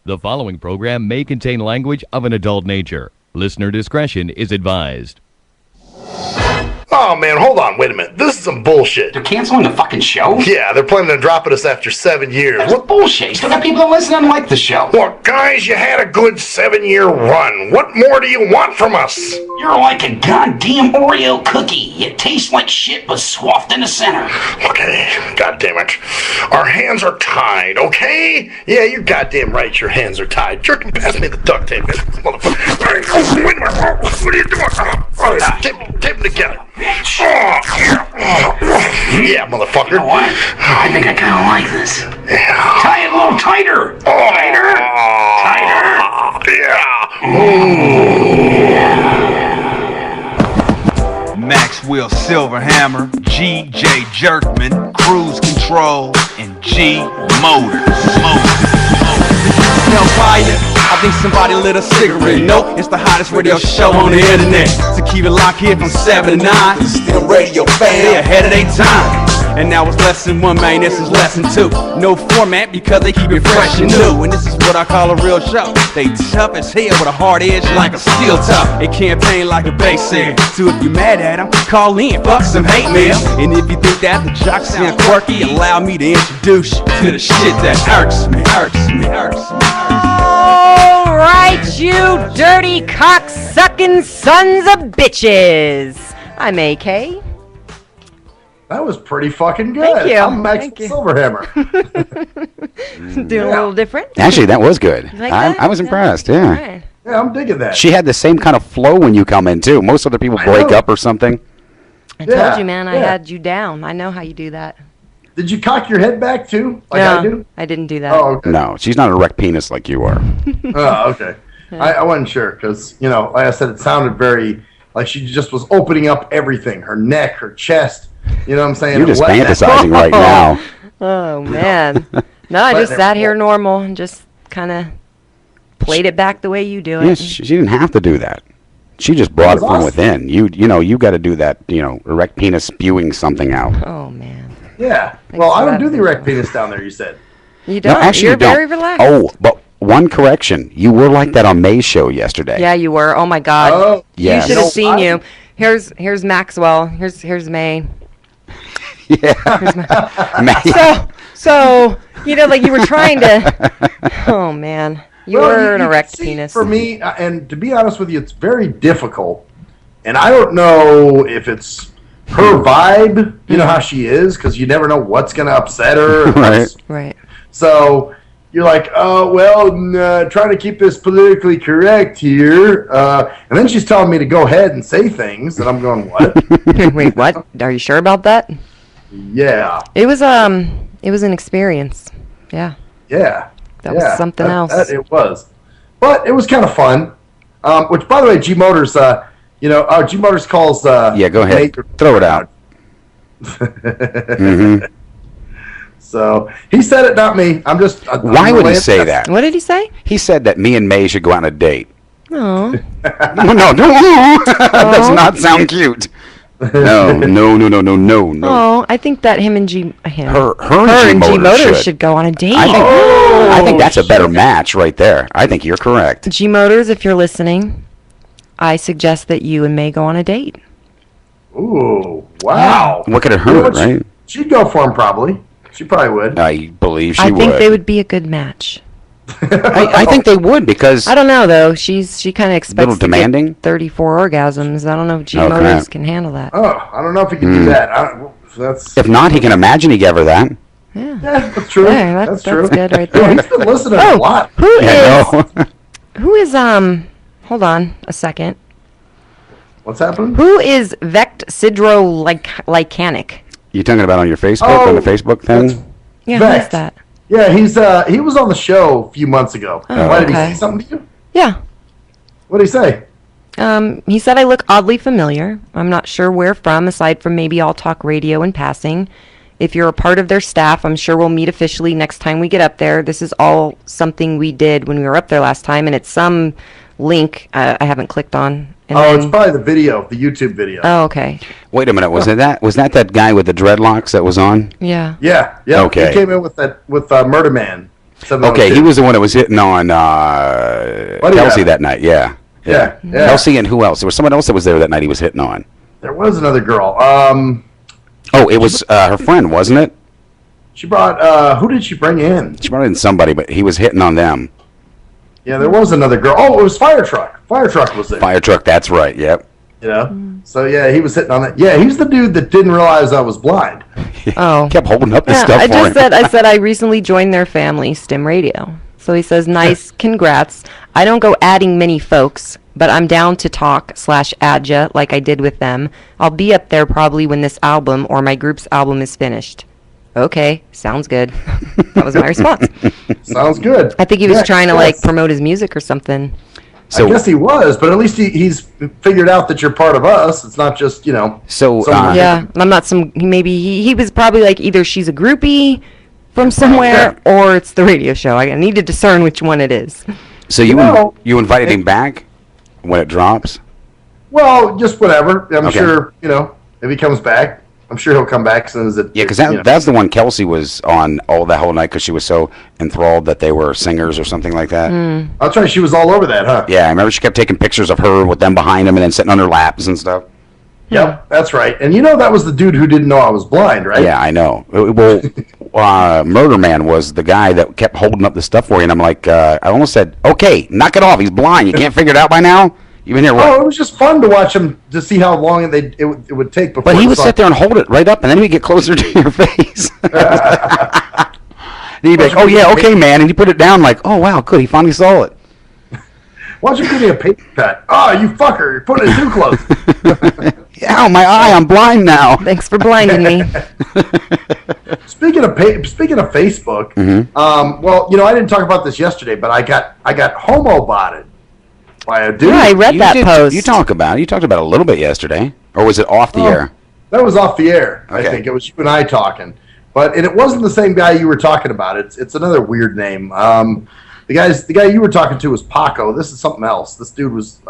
The following program may contain language of an adult nature. Listener discretion is advised. Oh, man, hold on. Wait a minute. This is some bullshit. They're canceling the fucking show? Yeah, they're planning on dropping us after 7 years. That's bullshit. You still got people that listen and like the show. Well, guys, you had a good 7-year run. What more do you want from us? You're like a goddamn Oreo cookie. You taste like shit but swathed in the center. Okay, goddamn it. Our hands are tied, okay? Yeah, you're goddamn right. Your hands are tied. Jerkin, pass me the duct tape. Motherfucker. Wait a minute. What are you doing? Tape them together. Yeah, motherfucker. You know what? I think I kind of like this. Yeah. Tie it a little tighter. Tighter. Yeah. Maxwell Silverhammer, G.J. Jerkman, Cruise Control, and G Motors. Hellfire, I think somebody lit a cigarette. Nope, it's the hottest radio show on the internet. So keep it locked here from 7 to 9. STIM Radio fam, they ahead of their time. And now it's lesson 1, man, this is lesson 2. No format because they keep it fresh and new. And this is what I call a real show. They tough as hell with a hard edge like a steel top. They campaign like a bass head. So if you're mad at them, call in, fuck some hate mail. And if you think that the jocks sound quirky, allow me to introduce you to the shit that irks me. All right, you dirty cock-sucking sons of bitches. I'm AK. That was pretty fucking good. Thank you. I'm Max Thank you. Silverhammer. Doing a little different. Actually, that was good. You like that? I was impressed, yeah. All right. Yeah, I'm digging that. She had the same kind of flow when you come in, too. Most other people break know. up or something. I told you, man, I had you down. I know how you do that. Did you cock your head back, too? Like no, I do? I didn't do that. Oh, okay. No, she's not an erect penis like you are. Oh, okay. I wasn't sure because, you know, like I said, it sounded very, like she just was opening up everything. Her neck, her chest. You know what I'm saying? You're just fantasizing right now. Oh, man. No, I just sat here normal and just kind of played it back the way you do it. Yes, she didn't have to do that. She just brought it from awesome. within. You know, you got to do that, erect penis spewing something out. Oh, man. Yeah. Well, I don't do the erect penis down there, you said. You don't? No, actually, You're you don't. very relaxed. Oh, but one correction. You were like that on May's show yesterday. Yeah, you were. Oh, my God. Oh, yes. You should have seen you. Here's Maxwell. Here's May. Yeah. May. So, like you were trying to. Oh man, you were an erect penis. For me, and to be honest with you, it's very difficult, and I don't know if it's her vibe. You know how she is, because you never know what's going to upset her. Right. So you're like, oh well, trying to keep this politically correct here, and then she's telling me to go ahead and say things, and I'm going, what? Wait, what? Are you sure about that? Yeah. It was an experience. Yeah. Yeah. That was something else. It was. But it was kind of fun. Which, by the way, G Motors, G Motors calls... yeah, go ahead. Throw it out. Mm-hmm. So, he said it, not me. Why would he say that? What did he say? He said that me and May should go on a date. Oh. No. That does not sound cute. No. Oh, I think that her and G Motors should go on a date. I think that's a better match right there. I think you're correct. G Motors, if you're listening, I suggest that you and May go on a date. Ooh, wow. What could it hurt, right? She'd go for him, probably. She probably would. I believe she would. I think they would be a good match. I think they would because... I don't know, though. She kind of expects little demanding? to get 34 orgasms. I don't know if G Motors can handle that. Oh, I don't know if he can do that. If not, he can imagine he gave her that. Yeah, that's true. Yeah, that's true. That's good right there. He's been listening a lot. Who is hold on a second. What's happening? Who is Vect Sidro Lycanic? You talking about on your Facebook, on the Facebook thing? Yeah, Vect. who is that? Yeah, he was on the show a few months ago. Why did he say something to you? Yeah. What did he say? He said I look oddly familiar. I'm not sure where from, aside from maybe I'll talk radio in passing. If you're a part of their staff, I'm sure we'll meet officially next time we get up there. This is all something we did when we were up there last time, and it's some link I haven't clicked on. It's probably the video, the YouTube video. Oh, okay. Wait a minute, was that guy with the dreadlocks that was on? Yeah. Yeah. Okay. He came in with Murder Man. Okay, he was the one that was hitting on Kelsey that night. Yeah. Yeah. Kelsey and who else? There was someone else that was there that night he was hitting on. There was another girl. It was her friend, wasn't it? She brought, who did she bring in? She brought in somebody, but he was hitting on them. Yeah, there was another girl. Oh, it was Fire Truck. Fire Truck was there. Fire Truck, that's right, yep. You know? So, yeah, he was hitting on that. Yeah, he's the dude that didn't realize I was blind. Oh. Kept holding up the stuff I for just him. said, I recently joined their family, STIM Radio. So he says, nice, congrats. I don't go adding many folks, but I'm down to talk/add ya like I did with them. I'll be up there probably when this album or my group's album is finished. Okay, sounds good. That was my response. Sounds good. I think he was trying to promote his music or something. So, I guess he was, but at least he's figured out that you're part of us. It's not just, So yeah, I'm not maybe he was probably like either she's a groupie from somewhere or it's the radio show. I need to discern which one it is. So you invited him back when it drops? Well, just whatever. I'm sure, if he comes back, I'm sure he'll come back as soon as it. Yeah, because that's the one Kelsey was on the whole night because she was so enthralled that they were singers or something like that. That's right. She was all over that, huh? Yeah, I remember she kept taking pictures of her with them behind him and then sitting on their laps and stuff. Yep, that's right. And that was the dude who didn't know I was blind, right? Yeah, I know. Well, Murder Man was the guy that kept holding up the stuff for you, and I'm like, I almost said, okay, knock it off. He's blind. You can't figure it out by now? You've been here, what? Oh, it was just fun to watch him to see how long it would take before. But he would sit there and hold it right up, and then he'd get closer to your face. Then he'd be like, oh, yeah, okay, man. And he put it down like, oh, wow, good. He finally saw it. Why don't you give me a paper cut? Oh, you fucker. You're putting it too close. Yeah, my eye. I'm blind now. Thanks for blinding me. Speaking of Facebook, well, I didn't talk about this yesterday, but I got homo-botted by a dude. Yeah, I read that post. You talked about it a little bit yesterday, or was it off the air? That was off the air. Okay. I think it was you and I talking, but it wasn't the same guy you were talking about. It's another weird name. The guy you were talking to was Paco. This is something else. This dude was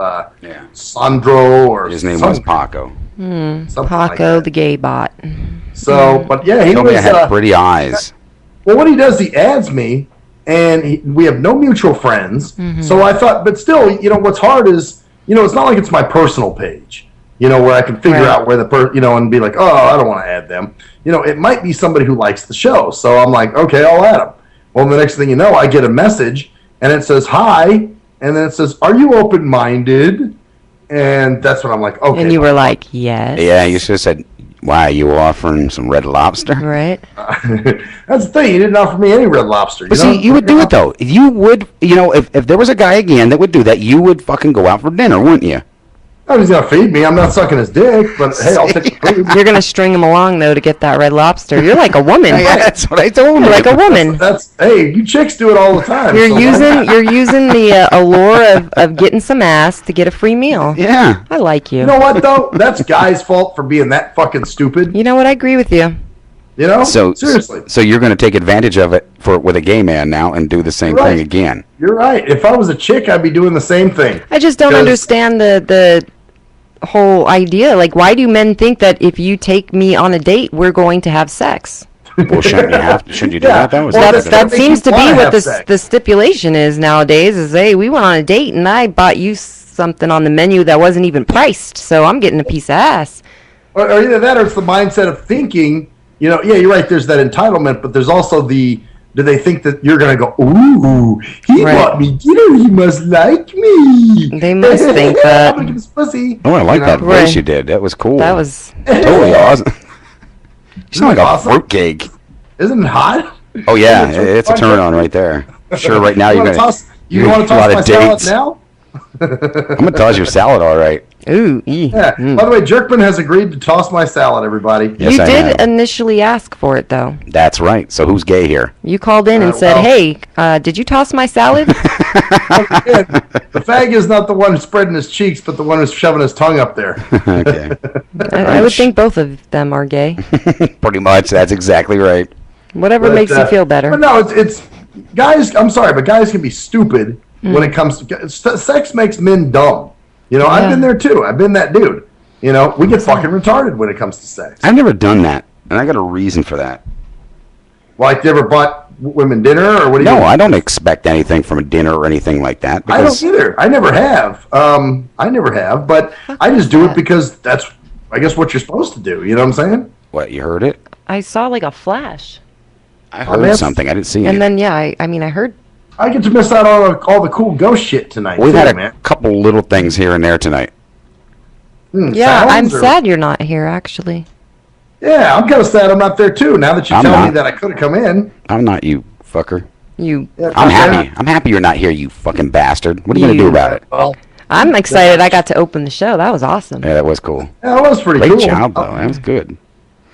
Sandro or his name was Paco. Paco, the gay bot. So, but yeah, he told was. Me I had pretty eyes. Well, what he does, he adds me, and we have no mutual friends. So I thought, but still, what's hard is, it's not like it's my personal page, where I can figure out where and be like, oh, I don't want to add them. It might be somebody who likes the show. So I'm like, okay, I'll add them. Well, the next thing you know, I get a message, and it says, hi, and then it says, are you open-minded? And that's when I'm like, okay. And you were like, yes. Yeah, you should have said, why, you offering some Red Lobster? Right. That's the thing. You didn't offer me any Red Lobster. But see, you would do it, though. You would, if there was a guy again that would do that, you would fucking go out for dinner, wouldn't you? Oh, he's going to feed me. I'm not sucking his dick, but hey, I'll take the food. You're going to string him along, though, to get that Red Lobster. You're like a woman. Yeah, that's what I told him. You're like a woman. Hey, you chicks do it all the time. You're using the allure of getting some ass to get a free meal. Yeah. I like you. You know what, though? That's guys' fault for being that fucking stupid. You know what? I agree with you. So seriously. So you're going to take advantage of it with a gay man now and do the same thing again. You're right. If I was a chick, I'd be doing the same thing. I just don't understand the whole idea. Like, why do men think that if you take me on a date, we're going to have sex? Well, shouldn't you do that? That seems to be what the stipulation is nowadays. Is, hey, we went on a date and I bought you something on the menu that wasn't even priced, so I'm getting a piece of ass. Or either that, or it's the mindset of thinking. Yeah, you're right. There's that entitlement, but there's also do they think that you're going to go, ooh, he bought me dinner, he must like me. They must think that. I'm going to give his pussy. Oh, I like that voice you did. That was cool. That was totally awesome. You sound like a fruitcake. Isn't it hot? Oh, yeah. It's a turn on right there. Sure, right now you're going to... You want to toss my salad now? I'm going to toss your salad, all right. Ooh, yeah. By the way, Jerkman has agreed to toss my salad, everybody. Yes, you did initially ask for it, though. That's right. So who's gay here? You called in and said, hey, did you toss my salad? The fag is not the one spreading his cheeks, but the one who's shoving his tongue up there. Okay. I would think both of them are gay. Pretty much. That's exactly right. Whatever makes you feel better. But no, it's guys, I'm sorry, but guys can be stupid when it comes to... Sex makes men dumb. I've been there too. I've been that dude. We get fucking retarded when it comes to sex. I've never done that, and I got a reason for that. Like, you ever bought women dinner, or what do you? No, I don't expect anything from a dinner or anything like that. I don't either. I never have. But I just do it because that's, I guess, what you're supposed to do. You know what I'm saying? What, you heard it? I saw like a flash. I heard something. I didn't see it. And then, yeah, I mean, I heard. I get to miss out on all the cool ghost shit tonight. We've had a man. couple little things here and there tonight. Yeah, I'm sad you're not here, actually. Yeah, I'm kind of sad I'm not there, too, now that you tell me that I could have come in. I'm not, you fucker. You. Yeah, I'm happy. I'm happy you're not here, you fucking bastard. What are you going to do about it? Well, I'm excited I got to open the show. That was awesome. Yeah, that was cool. yeah, it was pretty Great cool. job, though. That was good.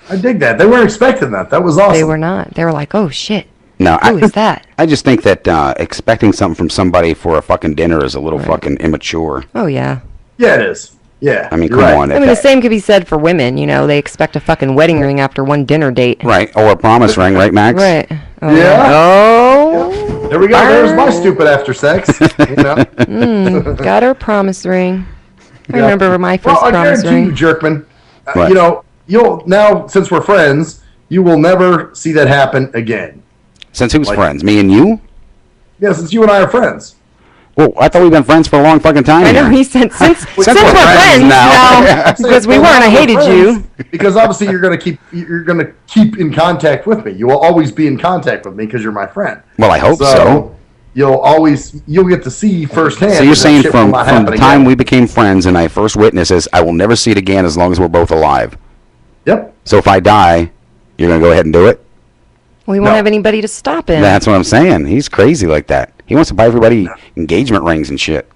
I dig that. They weren't expecting that. That was awesome. They were not. They were like, oh, shit. No, Who is that? I just think that expecting something from somebody for a fucking dinner is a little fucking immature. Oh, yeah. Yeah, it is. Yeah. I mean, you're come right. on. I mean, the same could be said for women. You know, they expect a fucking wedding ring after one dinner date. Right, or a promise ring, right, Max? Right. Oh, Yeah. Oh. There we go. There's my stupid after sex. You know? Got her promise ring. I Yeah. remember my first I promise guarantee ring. you, Jerkman, What? you know, you'll now, since we're friends, you will never see that happen again. Since who's Like- friends? Me and you? Yeah, since you and I are friends. Well, I thought we've been friends for a long fucking time I know here. he said since we're we're friends friends now. now because we weren't. I hated you. Because obviously you're gonna keep in contact with me. You will always be in contact with me because you're my friend. Well, I hope so. You'll get to see firsthand. So you're that saying shit will from not the happen time again. we became friends and I first witnessed this, I will never see it again as long as we're both alive. Yep. So if I die, you're going to go ahead and do it? We won't No. have anybody to stop him. That's what I'm saying. He's crazy like that. He wants to buy everybody engagement rings and shit.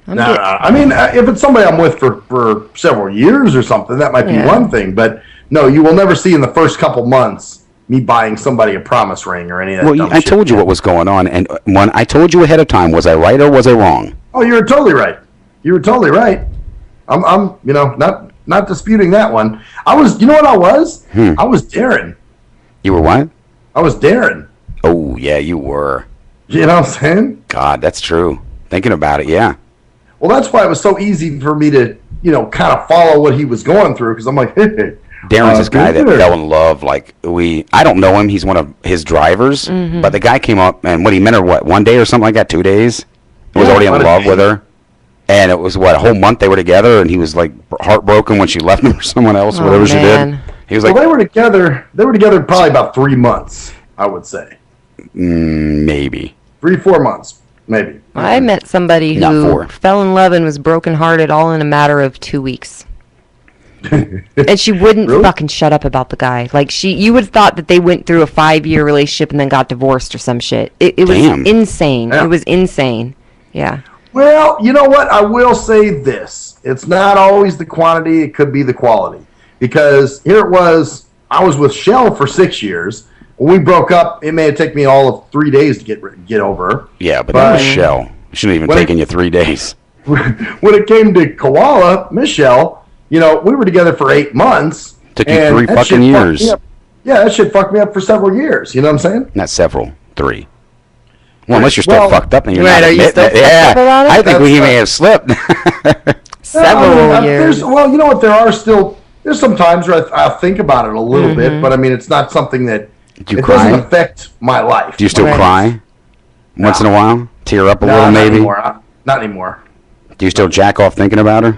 I'm No, get- I mean, if it's somebody I'm with for several years or something, that might be Yeah. one thing. But no, you will never see in the first couple months me buying somebody a promise ring or any of that. Well, dumb I shit. told you what was going on, and when I told you ahead of time, was I right or was I wrong? Oh, you were totally right. You were totally right. I'm not disputing that one. I was, you know what I was? I was Darren. You were what? I was Darren. Oh, yeah, you were. You know what I'm saying? God, that's true. Thinking about it, yeah. Well, that's why it was so easy for me to, kind of follow what he was going through, because I'm like, hey, Darren's this guy that Darren. fell in love. I don't know him. He's one of his drivers. But the guy came up, and he met her, one day or something like that, 2 days? He was Yeah, already in what a love day. with her. And it was, a whole month they were together, and he was, heartbroken when she left him for someone else, Oh, whatever she man. did. He was Well, like, they were together probably about 3 months, I would say. maybe. 3-4 months, maybe. I met somebody Not who four. fell in love and was brokenhearted all in a matter of 2 weeks. And she wouldn't Really? fucking shut up about the guy. You would have thought that they went through a 5-year relationship and then got divorced or some shit. It was Damn. insane. Yeah. It was insane. Yeah. Well, you know what? I will say this. It's not always the quantity. It could be the quality. Because here it was, I was with Shell for 6 years. When we broke up, it may have taken me all of 3 days to get over her. Yeah, but that was Shell. It shouldn't even When taken you 3 days. When it came to Koala, Michelle, we were together for 8 months. Took you and 3 that fucking shit fucked years. me up. Yeah, that shit fucked me up for several years. You know what I'm saying? Not several, 3. Well, unless you're still Well, fucked up, then you're right, not are you admitting still it. fucked Yeah, up about it? I think That's he may right. have slipped. Several years. Well, you know what? There's some times where I think about it a little bit, but I mean, it's not something that Do you it cry? doesn't affect my life. Do you still Right. cry once in a while? Tear up a No, little, not maybe? anymore. Not anymore. Do you still jack off thinking about her?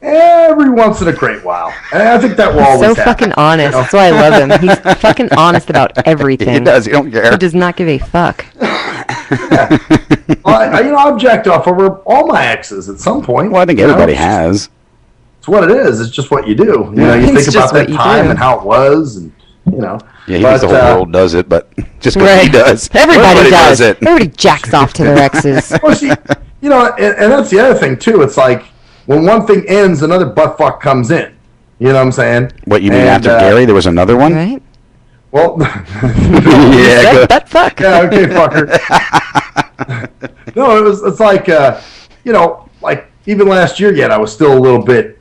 Every once in a great while, and I think that will always So happen. fucking honest. That's why I love him. He's fucking honest about everything. He does. He don't care. He does not give a fuck. Well, I've jacked off over all my exes at some point. Well, I think you know? everybody has. It's what it is. It's just what you do. You It's think just about that what you time do. and how it was, and Yeah, he But, thinks the whole world does it, but just because Right. he does. Everybody does. it. Everybody jacks off to their exes. Well, see, and that's the other thing too. It's like when one thing ends, another buttfuck comes in. You know what I'm saying? What, you mean And, after Gary, there was another one? Right? Well, Yeah, Said good. butt fuck. yeah, okay, fucker. No, it's like like even last year yet, I was still a little bit,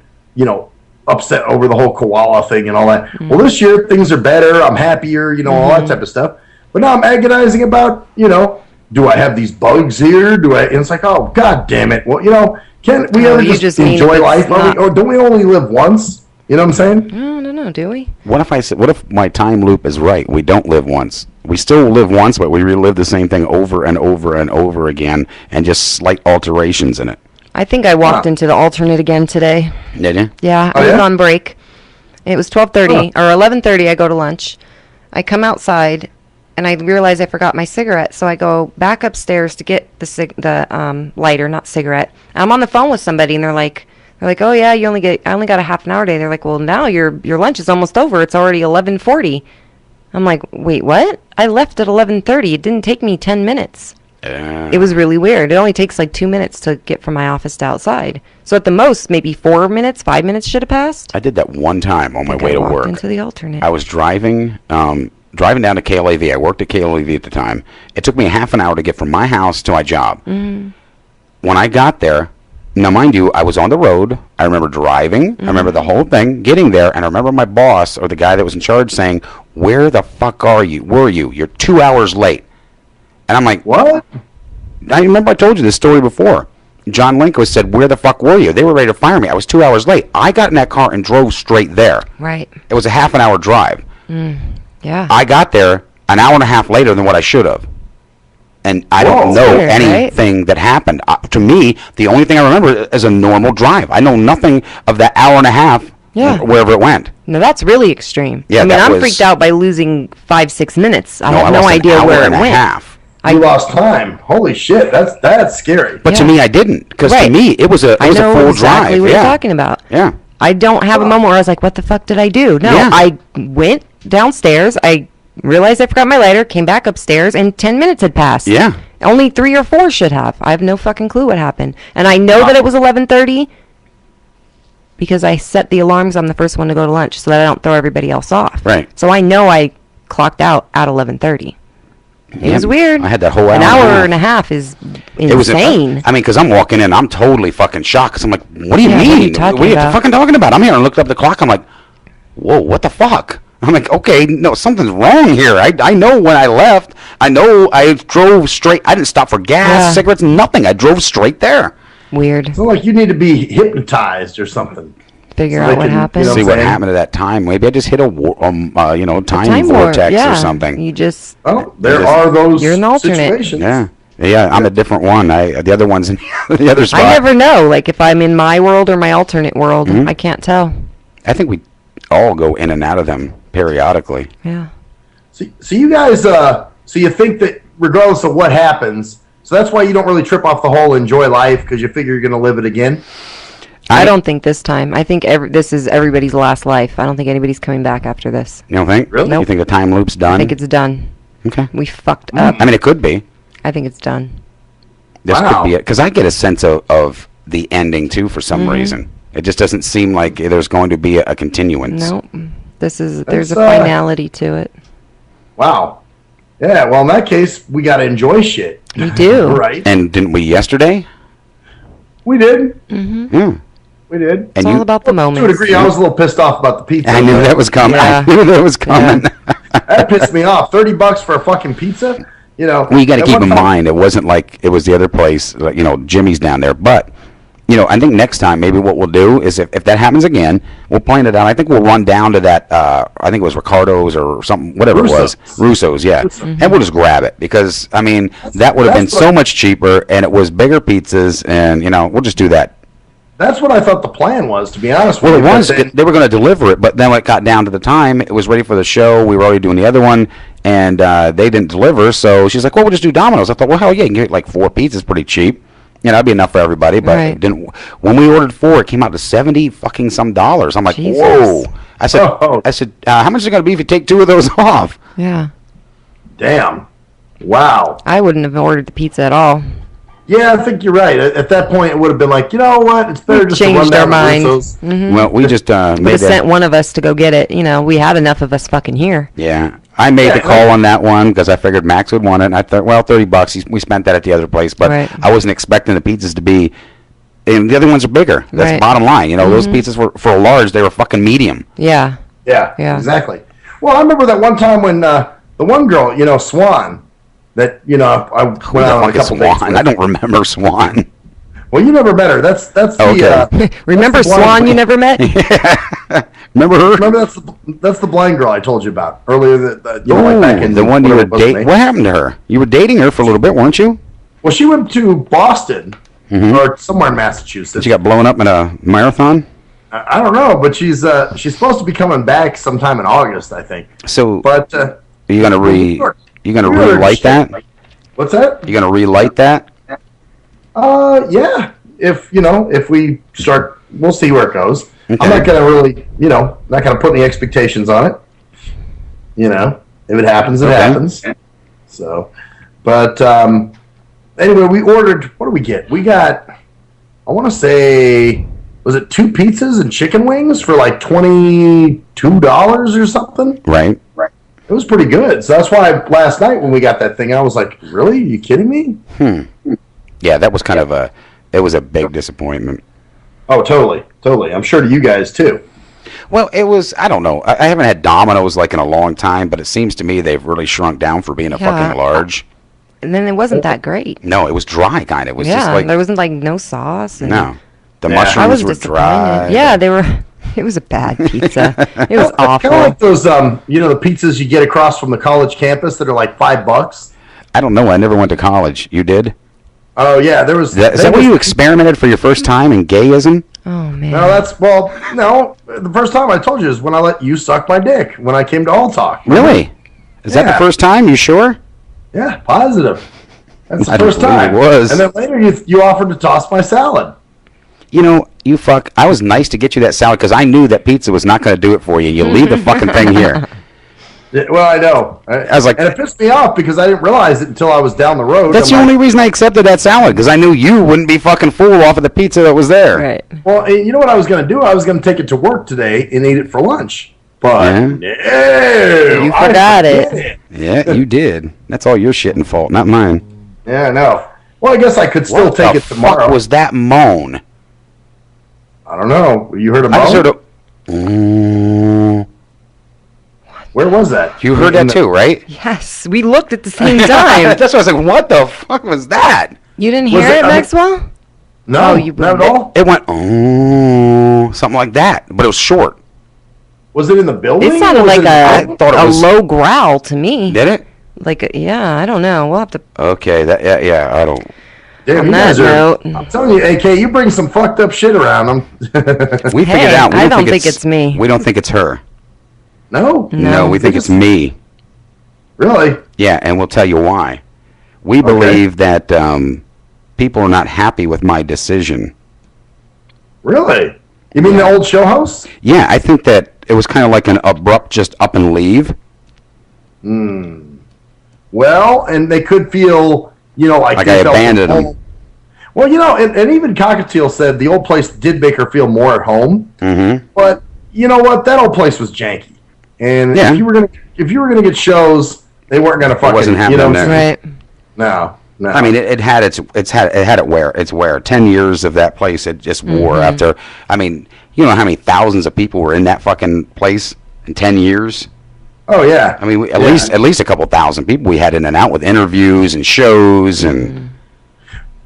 upset over the whole koala thing and all that. Well, this year things are better. I'm happier, all that type of stuff. But now I'm agonizing about, do I have these bugs here? And it's like, oh, God damn it. Well, can't we Oh, ever you just just mean enjoy it's life? not- Or don't we only live once? You know what I'm saying? I don't know, do we? What if my time loop is right? We don't live once. We still live once, but we relive the same thing over and over and over again, and just slight alterations in it. I think I walked into the alternate again today. Did you? Yeah, I was on break. It was 12:30 or 11:30. I go to lunch. I come outside, and I realize I forgot my cigarette. So I go back upstairs to get the lighter, not cigarette. And I'm on the phone with somebody, and they're like, oh yeah, I only got a half an hour today. They're like, well, now your lunch is almost over. It's already 11:40. I'm like, wait, what? I left at 11:30. It didn't take me 10 minutes. It was really weird. It only takes like 2 minutes to get from my office to outside. So at the most, maybe 4 minutes, 5 minutes should have passed. I did that one time on my way to work. Into the alternate. I was driving down to KLAV. I worked at KLAV at the time. It took me a half an hour to get from my house to my job. When I got there, now mind you, I was on the road. I remember driving. I remember the whole thing, getting there, and I remember my boss or the guy that was in charge saying, "Where the fuck were you? You're 2 hours late." And I'm like, "What?" I remember I told you this story before. John Linko said, "Where the fuck were you?" They were ready to fire me. I was 2 hours late. I got in that car and drove straight there. Right. It was a half an hour drive. Yeah. I got there an hour and a half later than what I should have. And I don't know anything that happened. To me, the only thing I remember is a normal drive. I know nothing of that hour and a half wherever it went. No, that's really extreme. Yeah, I mean, I'm freaked out by losing 5-6 minutes. I have no lost idea an where hour it and went. a half. You lost time. Holy shit, that's scary. But to me, I didn't, because to me, it was a full drive. I know exactly what you're talking about. Yeah. I don't have a moment where I was like, what the fuck did I do? No, I went downstairs. I realized I forgot my lighter, came back upstairs, and 10 minutes had passed. Yeah. Only 3 or 4 should have. I have no fucking clue what happened. And I know that it was 11:30 because I set the alarms on the first one to go to lunch so that I don't throw everybody else off. Right. So I know I clocked out at 11:30. It was weird. I had that whole hour. An hour and a half is insane. It was I mean, because I'm walking in, I'm totally fucking shocked. Because I'm like, what do you mean? What are you fucking talking about? I'm here and looked up the clock. I'm like, whoa, what the fuck? I'm like, okay, no, something's wrong here. I know when I left. I know I drove straight. I didn't stop for gas, cigarettes, nothing. I drove straight there. Weird. It's like you need to be hypnotized or something. Figure out what happened. See what happened at that time. Maybe I just hit a time vortex or something. You just. Oh, there are those. You're an alternate. Situations. Yeah, I'm a different one. The other one's in the other spot. I never know, like if I'm in my world or my alternate world. I can't tell. I think we all go in and out of them periodically. Yeah. So you guys, so you think that regardless of what happens, so that's why you don't really trip off the whole enjoy life because you figure you're going to live it again? I don't think this time. I think this is everybody's last life. I don't think anybody's coming back after this. You don't think? Really? You think the time loop's done? I think it's done. Okay. We fucked up. I mean, it could be. I think it's done. This could be it. Because I get a sense of the ending, too, for some reason. It just doesn't seem like there's going to be a continuance. No. There's a finality to it. Wow. Yeah, well, in that case, we got to enjoy shit. We do. Right. And didn't we yesterday? We did. Yeah. We did. It's all about the moment. To a degree, I was a little pissed off about the pizza. I knew that was coming. Yeah. I knew that was coming. That pissed me off. $30 for a fucking pizza? You know. Well, you got to keep in mind, it wasn't like it was the other place, Jimmy's down there. But, I think next time, maybe what we'll do is if that happens again, we'll plan it out. I think we'll run down to that, I think it was Ricardo's or something, whatever Russo's. it was. Russo's, yeah. And we'll just grab it because, I mean, that would have been so much cheaper and it was bigger pizzas and, we'll just do that. That's what I thought the plan was, to be honest with you. Well, it was. They were going to deliver it, but then when it got down to the time, it was ready for the show. We were already doing the other one, and they didn't deliver. So she's like, well, we'll just do Domino's. I thought, well, hell yeah, you can get like 4 pizzas pretty cheap. That'd be enough for everybody. But it didn't. When we ordered 4, it came out to $70 fucking some dollars. I'm like, Jesus. Whoa. I said, how much is it going to be if you take 2 of those off? Yeah. Damn. Wow. I wouldn't have ordered the pizza at all. Yeah, I think you're right. At that point, it would have been like, you know what? It's better just to run down to Russo's. Well, we just made sent one of us to go get it. We had enough of us fucking here. Yeah. I made the call on that one because I figured Max would want it. And I thought, well, $30. We spent that at the other place. But I wasn't expecting the pizzas to be, and the other ones are bigger. That's the bottom line. Those pizzas were, for a large, they were fucking medium. Yeah. Yeah, exactly. Well, I remember that one time when the one girl, Swan, that, I went out on a couple dates with. I don't remember Swan. Well, you never met her. That's the. Remember that's the blind Swan you girl. never met? Remember her? Remember that's the blind girl I told you about earlier. Like back in the one you were whatever it was, dating. What happened to her? You were dating her for a little bit, weren't you? Well, she went to Boston or somewhere in Massachusetts. She got blown up in a marathon. I don't know, but she's supposed to be coming back sometime in August, I think. So, but are you gonna relight that? What's that? You gonna relight that? Yeah. If we start, we'll see where it goes. Okay. I'm not gonna really, not gonna put any expectations on it. If it happens, it happens. So, but anyway, we ordered. What did we get? We got, I want to say, was it 2 pizzas and chicken wings for like $22 or something? Right. It was pretty good. So that's why last night when we got that thing, I was like, really? Are you kidding me? Yeah, that was kind of it was a big disappointment. Oh, totally. I'm sure to you guys too. Well, it was, I don't know. I haven't had Domino's like in a long time, but it seems to me they've really shrunk down for being a fucking large. And then it wasn't that great. No, it was dry kind of. It was just Yeah, like, there wasn't like no sauce. And no. The I mushrooms was were disappointed. dry. Yeah, they were. It was a bad pizza. It was awful. Kind of like those, the pizzas you get across from the college campus that are like $5. I don't know. I never went to college. You did? Oh yeah, there was. Is that where you experimented for your first time in gayism? Oh man. No, the first time I told you is when I let you suck my dick when I came to All Talk. Really? Is that the first time? You sure? Yeah, positive. That's the I don't first believe time. it was. And then later you offered to toss my salad. You fuck. I was nice to get you that salad because I knew that pizza was not going to do it for you. You leave the fucking thing here. Yeah, well, I know. I was like, and it pissed me off because I didn't realize it until I was down the road. That's the only reason I accepted that salad because I knew you wouldn't be fucking full off of the pizza that was there. Right. Well, you know what I was going to do? I was going to take it to work today and eat it for lunch. But no, you forgot it. Yeah, you did. That's all your shitting fault, not mine. Yeah, no. Well, I guess I could still take it tomorrow. What was that moan? I don't know. You heard a moan? I just heard a. Where was that? You heard that too, right? Yes, we looked at the same time. That's why I was like, what the fuck was that? You didn't hear it, Maxwell? No, you not at all. It went, something like that, but it was short. Was it in the building? It sounded like a low growl to me. Did it? Yeah, I don't know. We'll have to. Okay, yeah, I don't. Damn, On that note, I'm telling you, AK, you bring some fucked up shit around them. We figured out. I don't think it's me. We don't think it's her. No, we think it's me. Really? Yeah, and we'll tell you why. We believe that people are not happy with my decision. Really? You mean the old show host? Yeah, I think that it was kind of like an abrupt just up and leave. Well, and they could feel, like I abandoned them. Well, and even Cockatiel said the old place did make her feel more at home. Mm-hmm. But you know what? That old place was janky. And if you were gonna get shows, they weren't gonna fucking. It wasn't happening there. Right. No. I mean, it had it wear. 10 years of that place, it just wore after. I mean, you know how many thousands of people were in that fucking place in 10 years? Oh yeah. I mean, at least a couple thousand people we had in and out with interviews and shows and.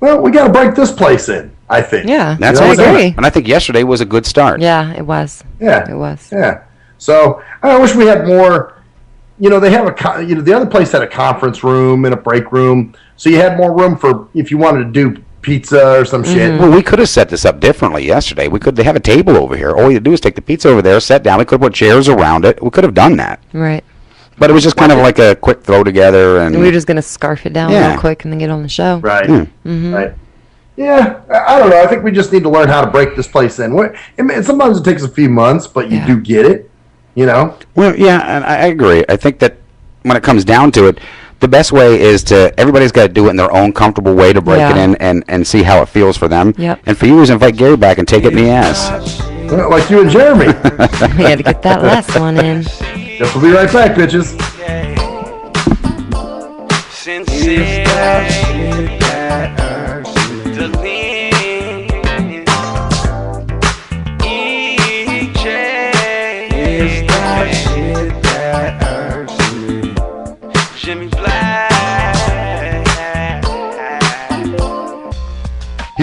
Well, we got to break this place in, I think. Yeah, that's I agree. And I think yesterday was a good start. Yeah, it was. Yeah, it was. Yeah. So I wish we had more. They have the other place had a conference room and a break room, so you had more room for if you wanted to do pizza or some shit. Well, we could have set this up differently yesterday. They have a table over here. All you do is take the pizza over there, sit down. We could have put chairs around it. We could have done that. Right. But it was just kind of like a quick throw together, and we were just gonna scarf it down real quick and then get on the show. Right. Right. Yeah, I don't know. I think we just need to learn how to break this place in. And sometimes it takes a few months, but you do get it. Well, yeah, and I agree. I think that when it comes down to it, the best way is everybody's got to do it in their own comfortable way to break it in and see how it feels for them. Yep. And for you is invite Gary back and take it in the ass. Like you and Jeremy. We had to get that last one in. Guess we'll be right back, bitches.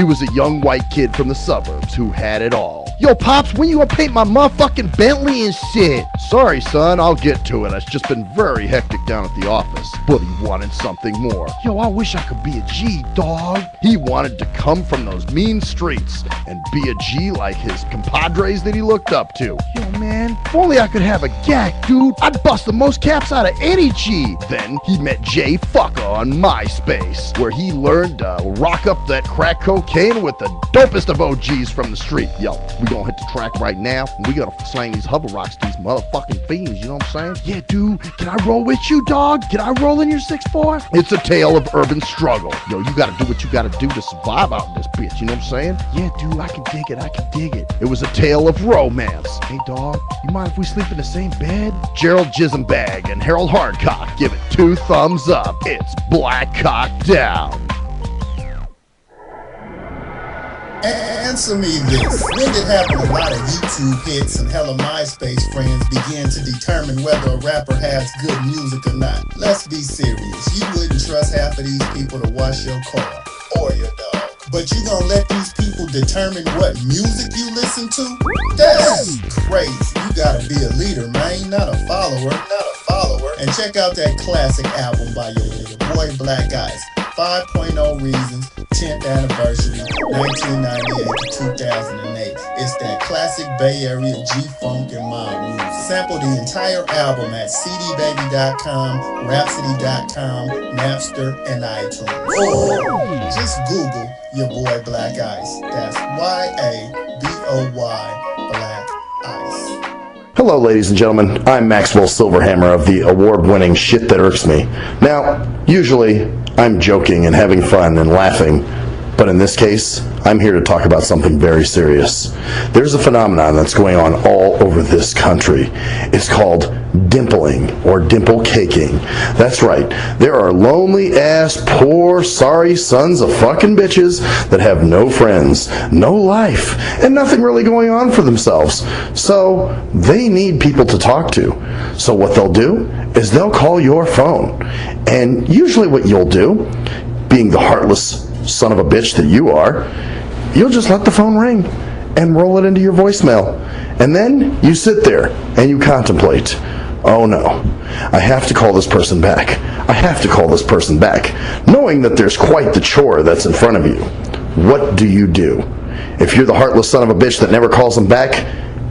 He was a young white kid from the suburbs who had it all. Yo, Pops, when you gonna paint my motherfucking Bentley and shit? Sorry, son, I'll get to it. It's just been very hectic down at the office. But he wanted something more. Yo, I wish I could be a G, dog. He wanted to come from those mean streets and be a G like his compadres that he looked up to. Yo, man, if only I could have a gack, dude. I'd bust the most caps out of any G. Then he met Jay Fucker on MySpace, where he learned to rock up that crack cocaine with the dopest of OGs from the street. Yo, we gonna hit the track right now, and we gotta slang these hover rocks to these motherfucking fiends, you know what I'm saying? Yeah, dude, can I roll with you, dog? Can I roll in your 6'4"? It's a tale of urban struggle. Yo, you gotta do what you gotta do to survive out in this bitch, you know what I'm saying? Yeah, dude, I can dig it. It was a tale of romance. Hey, dog, you mind if we sleep in the same bed? Gerald Jisenbag and Harold Hardcock give it 2 thumbs up. It's Black Cock Down. Answer me this. When did having a lot of YouTube hits and hella MySpace friends begin to determine whether a rapper has good music or not? Let's be serious. You wouldn't trust half of these people to wash your car or your dog. But you gonna let these people determine what music you listen to? That's crazy. You gotta be a leader, man, not a follower. And check out that classic album by your boy Black Ice, 5.0 Reasons, 10th anniversary, 1998 to 2008. It's that classic Bay Area G-Funk and mob music. Sample the entire album at cdbaby.com, rhapsody.com, Napster, and iTunes. Or just Google your boy Black Ice. That's YABOY Black Ice. Hello, ladies and gentlemen. I'm Maxwell Silverhammer of the award-winning Shit That Irks Me. Now, usually, I'm joking and having fun and laughing, but in this case, I'm here to talk about something very serious. There's a phenomenon that's going on all over this country. It's called dimpling or dimple caking. That's right. There are lonely ass, poor, sorry sons of fucking bitches that have no friends, no life, and nothing really going on for themselves. So they need people to talk to. So what they'll do is they'll call your phone. And usually what you'll do, being the heartless son of a bitch that you are, you'll just let the phone ring and roll it into your voicemail. And then you sit there and you contemplate, oh no, I have to call this person back. I have to call this person back, knowing that there's quite the chore that's in front of you. What do? If you're the heartless son of a bitch that never calls them back,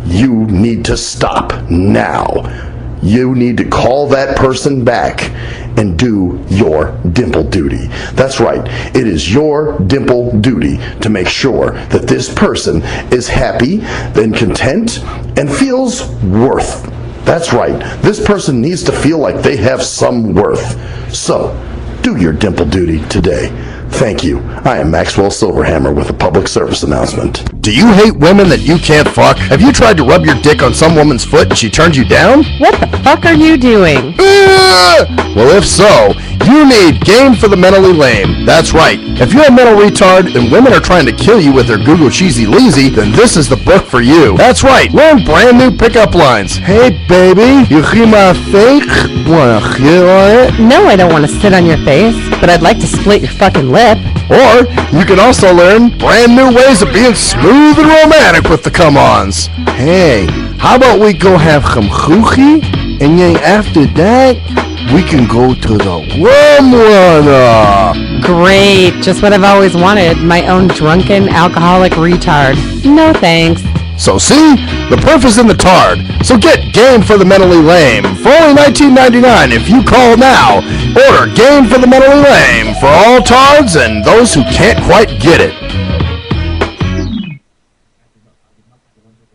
you need to stop now. You need to call that person back and do your dimple duty. That's right. It is your dimple duty to make sure that this person is happy and content and feels worth. That's right. This person needs to feel like they have some worth. So, do your dimple duty today. Thank you. I am Maxwell Silverhammer with a public service announcement. Do you hate women that you can't fuck? Have you tried to rub your dick on some woman's foot and she turns you down? What the fuck are you doing? Well, if so, you need Game for the Mentally Lame. That's right. If you're a mental retard and women are trying to kill you with their Google Cheesy Leezy, then this is the book for you. That's right. Learn brand new pickup lines. Hey, baby, you hear my fake? Wanna hit on it? No, I don't want to sit on your face, but I'd like to split your fucking lip. Or you can also learn brand new ways of being smooth and romantic with the come-ons. Hey, how about we go have some choochie, and then after that, we can go to the rum runner. Great, just what I've always wanted, my own drunken alcoholic retard. No thanks. So see, the proof is in the tard. So get Game for the Mentally Lame for only $19.99 if you call now. Order Game for the Mentally Lame for all tards and those who can't quite get it.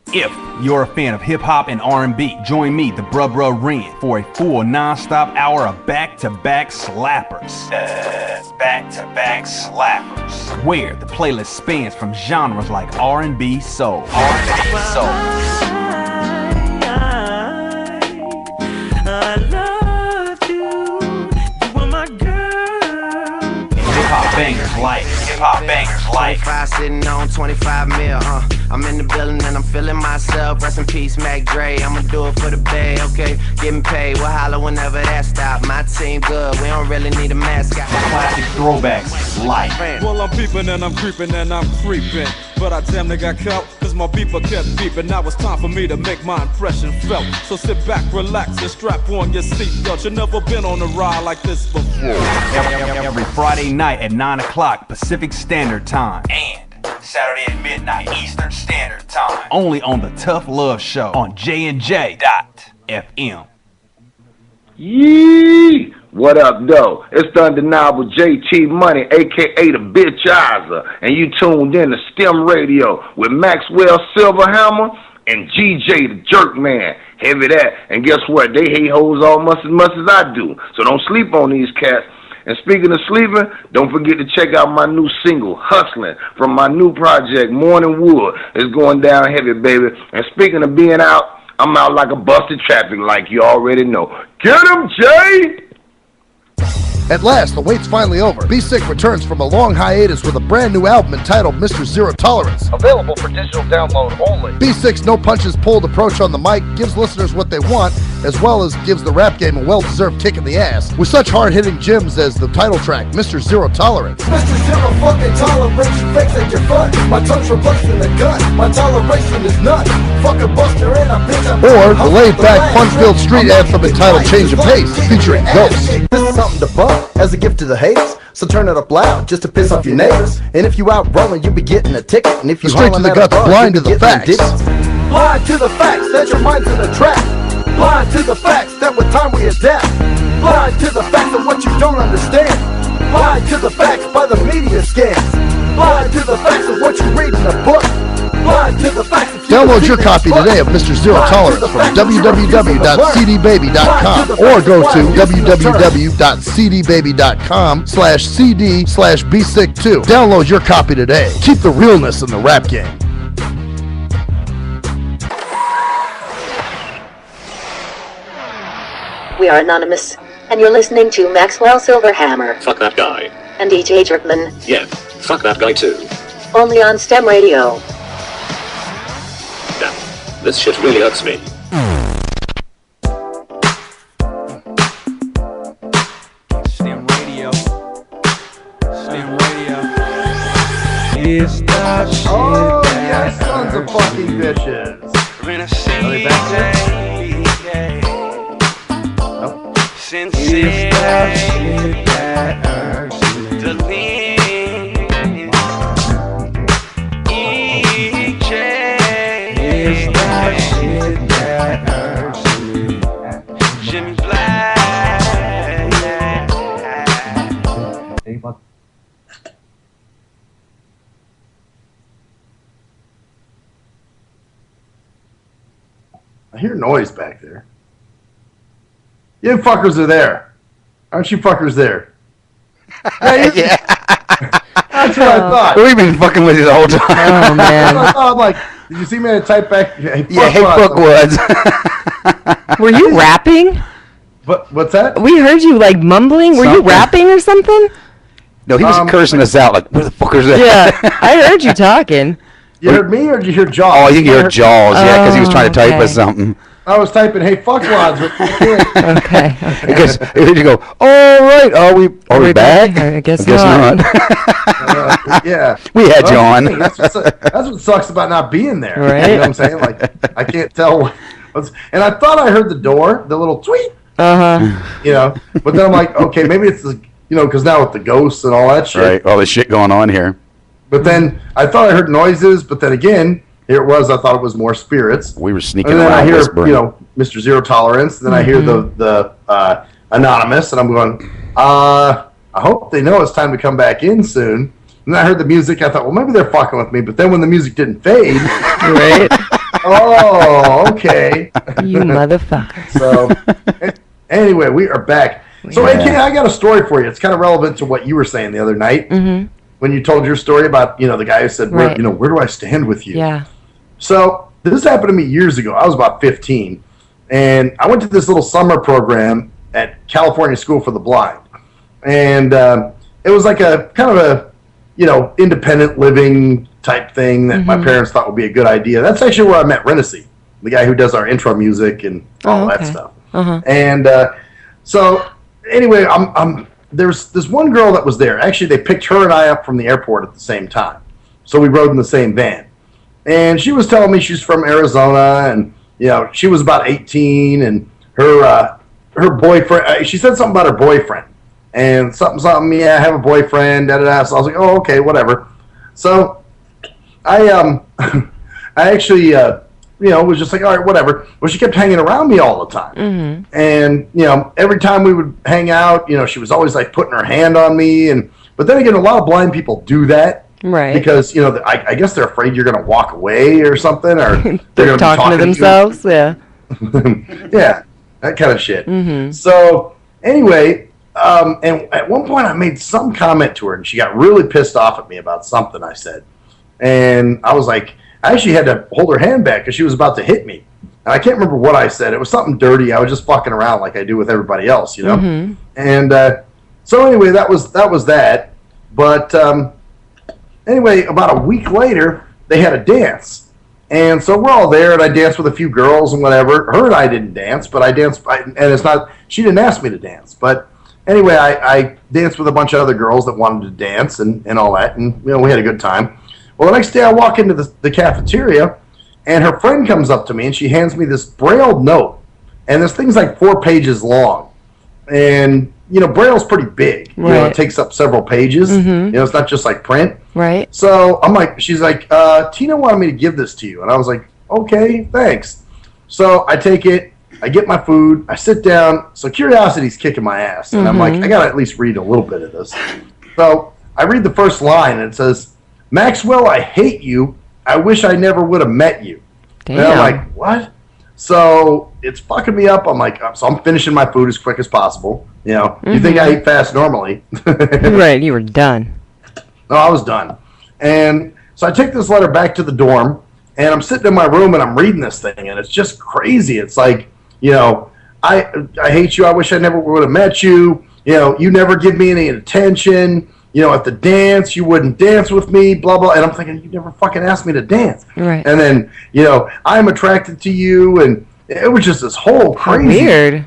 If you're a fan of hip-hop and R&B, join me, the Bruh Ren, for a full non-stop hour of back-to-back slappers. Back-to-back slappers. Where the playlist spans from genres like R&B, soul. I love you. You are my girl. Hip-hop bangers like 25 sitting on 25 mil, I'm in the building and I'm feeling myself. Rest in peace, Mac Dre. I'ma do it for the bay, okay? Getting paid, we'll holler whenever that stop. My team good, we don't really need a mascot. classic throwbacks life. Well, I'm peeping and I'm creeping and I'm creeping. But I damn near got caught, cause my beeper kept beeping. Now it's time for me to make my impression felt. So sit back, relax, and strap on your seatbelt. You've never been on a ride like this before. Every Friday night at 9 o'clock Pacific Standard Time. And Saturday at midnight Eastern Standard Time. Only on the Tough Love Show on J&J.FM. Yee! What up, though? It's the undeniable JT Money, a.k.a. the Bitchizer, and you tuned in to STIM Radio with Maxwell Silverhammer and GJ the Jerk Man. Heavy that. And guess what? They hate hoes almost as much as I do. So don't sleep on these cats. And speaking of sleeping, don't forget to check out my new single, Hustling, from my new project, Morning Wood. It's going down heavy, baby. And speaking of being out, I'm out like a busted traffic like you already know. Get him, Jay! At last, the wait's finally over. Be Sick returns from a long hiatus with a brand new album entitled Mr. Zero Tolerance. Available for digital download only. Be Sick's no punches pulled approach on the mic gives listeners what they want, as well as gives the rap game a well-deserved kick in the ass. With such hard-hitting gems as the title track, Mr. Zero Tolerance. Mr. Zero fucking tolerance, you fakes at your fun. My tongue's replacing the gun. My toleration is none. Fucking buster and a bitch. Or the laid-back, fun-filled street anthem entitled Change of Pace, featuring Ghost. This is something to bump as a gift to the haters. So turn it up loud just to piss off your neighbors. And if you out rolling, you'll be getting a ticket. And if you Straight to the guts, blind to the facts. Blind to the facts that your mind's in a trap. Blind to the facts that with time we adapt. Blind to the facts of what you don't understand. Blind to the facts by the media scans. Blind to the facts of what you read in a book. Blind to the facts of Download your copy today of Mr. Zero Tolerance from www.cdbaby.com or go to www.cdbaby.com/cd/bsick2. Download your copy today. Keep the realness in the rap game. We are anonymous, and you're listening to Maxwell Silverhammer. Fuck that guy. And DJ Jerkman. Yeah, fuck that guy too. Only on STEM Radio. Damn, this shit really hurts me. STEM Radio. STEM Radio. It's that shit. Oh, yes, sons of fucking bitches. Are they back there? Since it's that shit that hurts me. The EJ is that shit that hurts me. Jimmy Black. I hear noise back there. You fuckers are there. Aren't you fuckers there? Yeah. That's what I thought. We've been fucking with you the whole time. Oh, man. I thought, like, did you see me type back? Hey, Yeah, hey, Brookwoods. Were you rapping? What's that? We heard you like mumbling. Were you rapping or something? No, he was cursing us out like, where the fuckers at? Yeah, I heard you talking. You heard me or did you hear Jaws? Oh, you heard Jaws, yeah, because he was trying to type us something. I was typing, hey, fuckwads. Okay. Because you go, all right, are we back? I guess not. Yeah. We had you on. That's what sucks about not being there. Right. You know what I'm saying? Like, I can't tell. And I thought I heard the door, the little tweet. You know, but then I'm like, okay, maybe it's the, you know, because now with the ghosts and all that shit. Right, all this shit going on here. But then I thought I heard noises, but then again, here it was. I thought it was more spirits. We were sneaking and then around I hear, whispering. you know, Mr. Zero Tolerance. And then I hear the Anonymous, and I'm going, I hope they know it's time to come back in soon. And then I heard the music. I thought, well, maybe they're fucking with me. But then when the music didn't fade, Right. oh, okay. You motherfucker. So, anyway, we are back. So, AK, I got a story for you. It's kind of relevant to what you were saying the other night when you told your story about, you know, the guy who said, Right. where do I stand with you? Yeah. So, this happened to me years ago. I was about 15, and I went to this little summer program at California School for the Blind. And it was like a kind of a, you know, independent living type thing that my parents thought would be a good idea. That's actually where I met Renacy, the guy who does our intro music and all that stuff. And so, anyway, I'm there's this one girl that was there. Actually, they picked her and I up from the airport at the same time. So we rode in the same van. And she was telling me she's from Arizona, and, you know, she was about 18, and her boyfriend, she said something about her boyfriend. And something, yeah, I have a boyfriend, da-da-da. So I was like, oh, okay, whatever. So I actually, was just like, all right, whatever. Well, she kept hanging around me all the time. Mm-hmm. And, every time we would hang out, she was always like putting her hand on me. But then again, a lot of blind people do that. Right. Because, I guess they're afraid you're going to walk away or something. Or they're talking to themselves. Yeah. Yeah, that kind of shit. Mm-hmm. So, anyway, and at one point I made some comment to her, and she got really pissed off at me about something I said. And I was like, I actually had to hold her hand back because she was about to hit me. And I can't remember what I said. It was something dirty. I was just fucking around like I do with everybody else, Mm-hmm. And so anyway, that was that. But anyway, about a week later, they had a dance. And so we're all there, and I danced with a few girls and whatever. Her and I didn't dance, but I danced, and it's not, she didn't ask me to dance. But anyway, I danced with a bunch of other girls that wanted to dance and all that, and we had a good time. Well, the next day I walk into the cafeteria, and her friend comes up to me, and she hands me this brailled note. And this thing's like 4 pages long. And, Braille's pretty big. Right. It takes up several pages. Mm-hmm. It's not just like print. Right. So she's like, Tina wanted me to give this to you. And I was like, okay, thanks. So I take it, I get my food, I sit down. So curiosity's kicking my ass. And I'm like, I got to at least read a little bit of this. So I read the first line, and it says, Maxwell, I hate you. I wish I never would have met you. Damn. And I'm like, what? So it's fucking me up. I'm like, so I'm finishing my food as quick as possible. You think I eat fast normally. Right, you were done. No, I was done. And so I take this letter back to the dorm, and I'm sitting in my room, and I'm reading this thing, and it's just crazy. It's like, I hate you. I wish I never would have met you. You never give me any attention. At the dance, you wouldn't dance with me, blah, blah. And I'm thinking, you never fucking asked me to dance. Right. And then, I'm attracted to you. And it was just this whole crazy. Weird.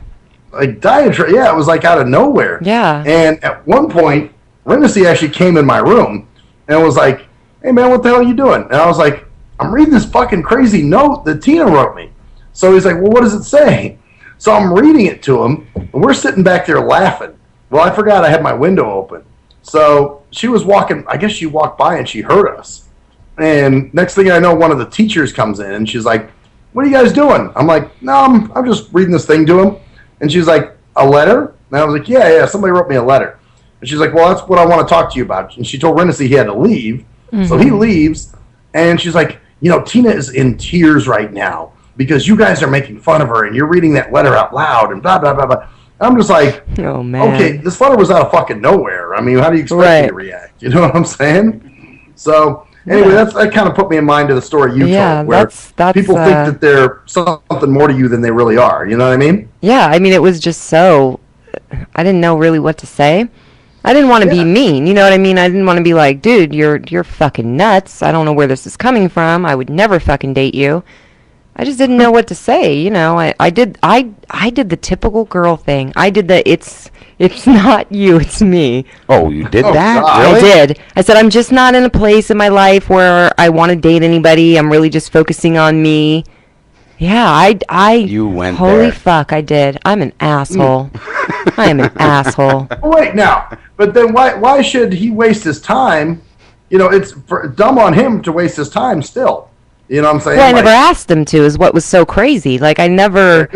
Like, diatribe. Yeah, it was like out of nowhere. Yeah. And at one point, Renacy actually came in my room and was like, hey, man, what the hell are you doing? And I was like, I'm reading this fucking crazy note that Tina wrote me. So he's like, well, what does it say? So I'm reading it to him, and we're sitting back there laughing. Well, I forgot I had my window open. So she was walking, I guess she walked by and she heard us. And next thing I know, one of the teachers comes in and she's like, what are you guys doing? I'm like, no, I'm just reading this thing to him. And she's like, a letter? And I was like, yeah, somebody wrote me a letter. And she's like, well, that's what I want to talk to you about. And she told Renacy he had to leave. Mm-hmm. So he leaves, and she's like, Tina is in tears right now because you guys are making fun of her and you're reading that letter out loud and blah, blah, blah, blah. I'm just like, oh, man. Okay, this letter was out of fucking nowhere. I mean, how do you expect me to react? You know what I'm saying? So, anyway, that kind of put me in mind of the story you told, where that's, people think that they're something more to you than they really are. You know what I mean? Yeah, I mean, it was just so, I didn't know really what to say. I didn't want to be mean, you know what I mean? I didn't want to be like, dude, you're fucking nuts. I don't know where this is coming from. I would never fucking date you. I just didn't know what to say, I did the typical girl thing. I did the it's not you, it's me. Oh, you did that? God. Really? I did. I said I'm just not in a place in my life where I want to date anybody. I'm really just focusing on me. Yeah, You went holy there. fuck, I did. I'm an asshole. I am an asshole. Oh, wait, now, but then why should he waste his time? It's dumb on him to waste his time still. You know what I'm saying? Well, I never asked him to, is what was so crazy. Like, I never...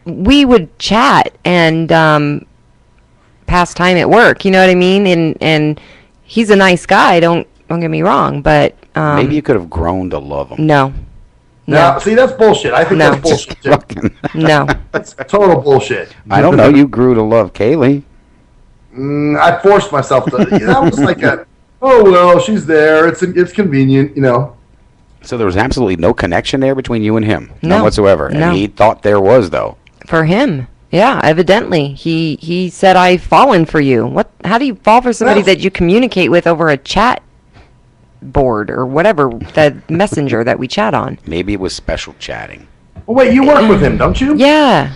We would chat and pass time at work, you know what I mean? And he's a nice guy, don't get me wrong, but... Maybe you could have grown to love him. No. No, see, that's bullshit. I think that's bullshit, too. No. That's total bullshit. I don't know. You grew to love Kaylee. I forced myself to... That was like oh, well, she's there. It's convenient, So there was absolutely no connection there between you and him? No. None whatsoever? No. And he thought there was, though? For him. Yeah, evidently. He said, I've fallen for you. How do you fall for somebody that you communicate with over a chat board or whatever, that messenger that we chat on? Maybe it was special chatting. Well, wait, you work with him, don't you? Yeah.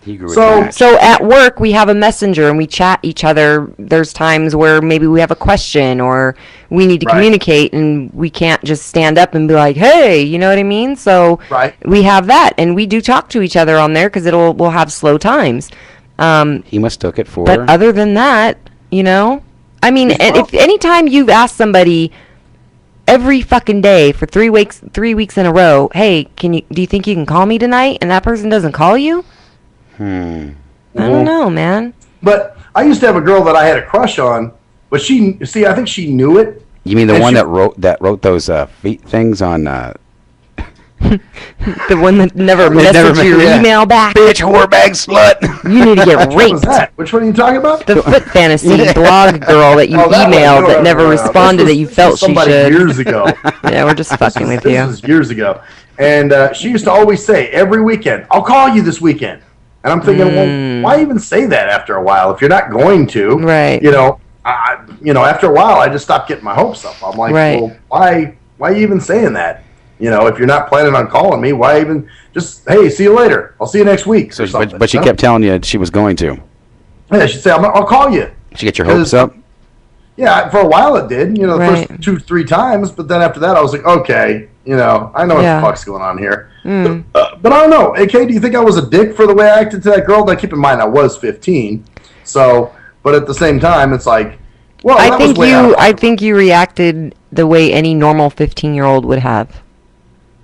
He grew So at work we have a messenger and we chat each other. There's times where maybe we have a question or we need to communicate and we can't just stand up and be like, "Hey," you know what I mean? So we have that and we do talk to each other on there because we'll have slow times. He must took it for. But other than that, you know, I mean, if anytime you've asked somebody every fucking day for 3 weeks in a row, "Hey, do you think you can call me tonight?" and that person doesn't call you. I don't know, man. But I used to have a girl that I had a crush on, but I think she knew it. You mean the one that wrote those things on? The one that never messaged your email back. Bitch, whorebag, slut. You need to get raped. Which one was that? Which one are you talking about? The foot fantasy blog girl that you emailed that never responded that you felt she should. Years ago. Yeah, we're just fucking with you. This was years ago. And she used to always say, every weekend, "I'll call you this weekend." And I'm thinking, well, why even say that after a while if you're not going to? Right. You know, after a while, I just stopped getting my hopes up. I'm like, well, why are you even saying that? You know, if you're not planning on calling me, why even just, hey, see you later. I'll see you next week. So, but she kept telling you she was going to. Yeah, she'd say, I'll call you. She get your hopes up? Yeah, for a while it did. You know, the first 2-3 times. But then after that, I was like, okay, you know, I know what the fuck's going on here. But I don't know. AK, do you think I was a dick for the way I acted to that girl? Now, keep in mind, I was 15. So, but at the same time, it's like, well, I think you reacted the way any normal 15-year-old would have.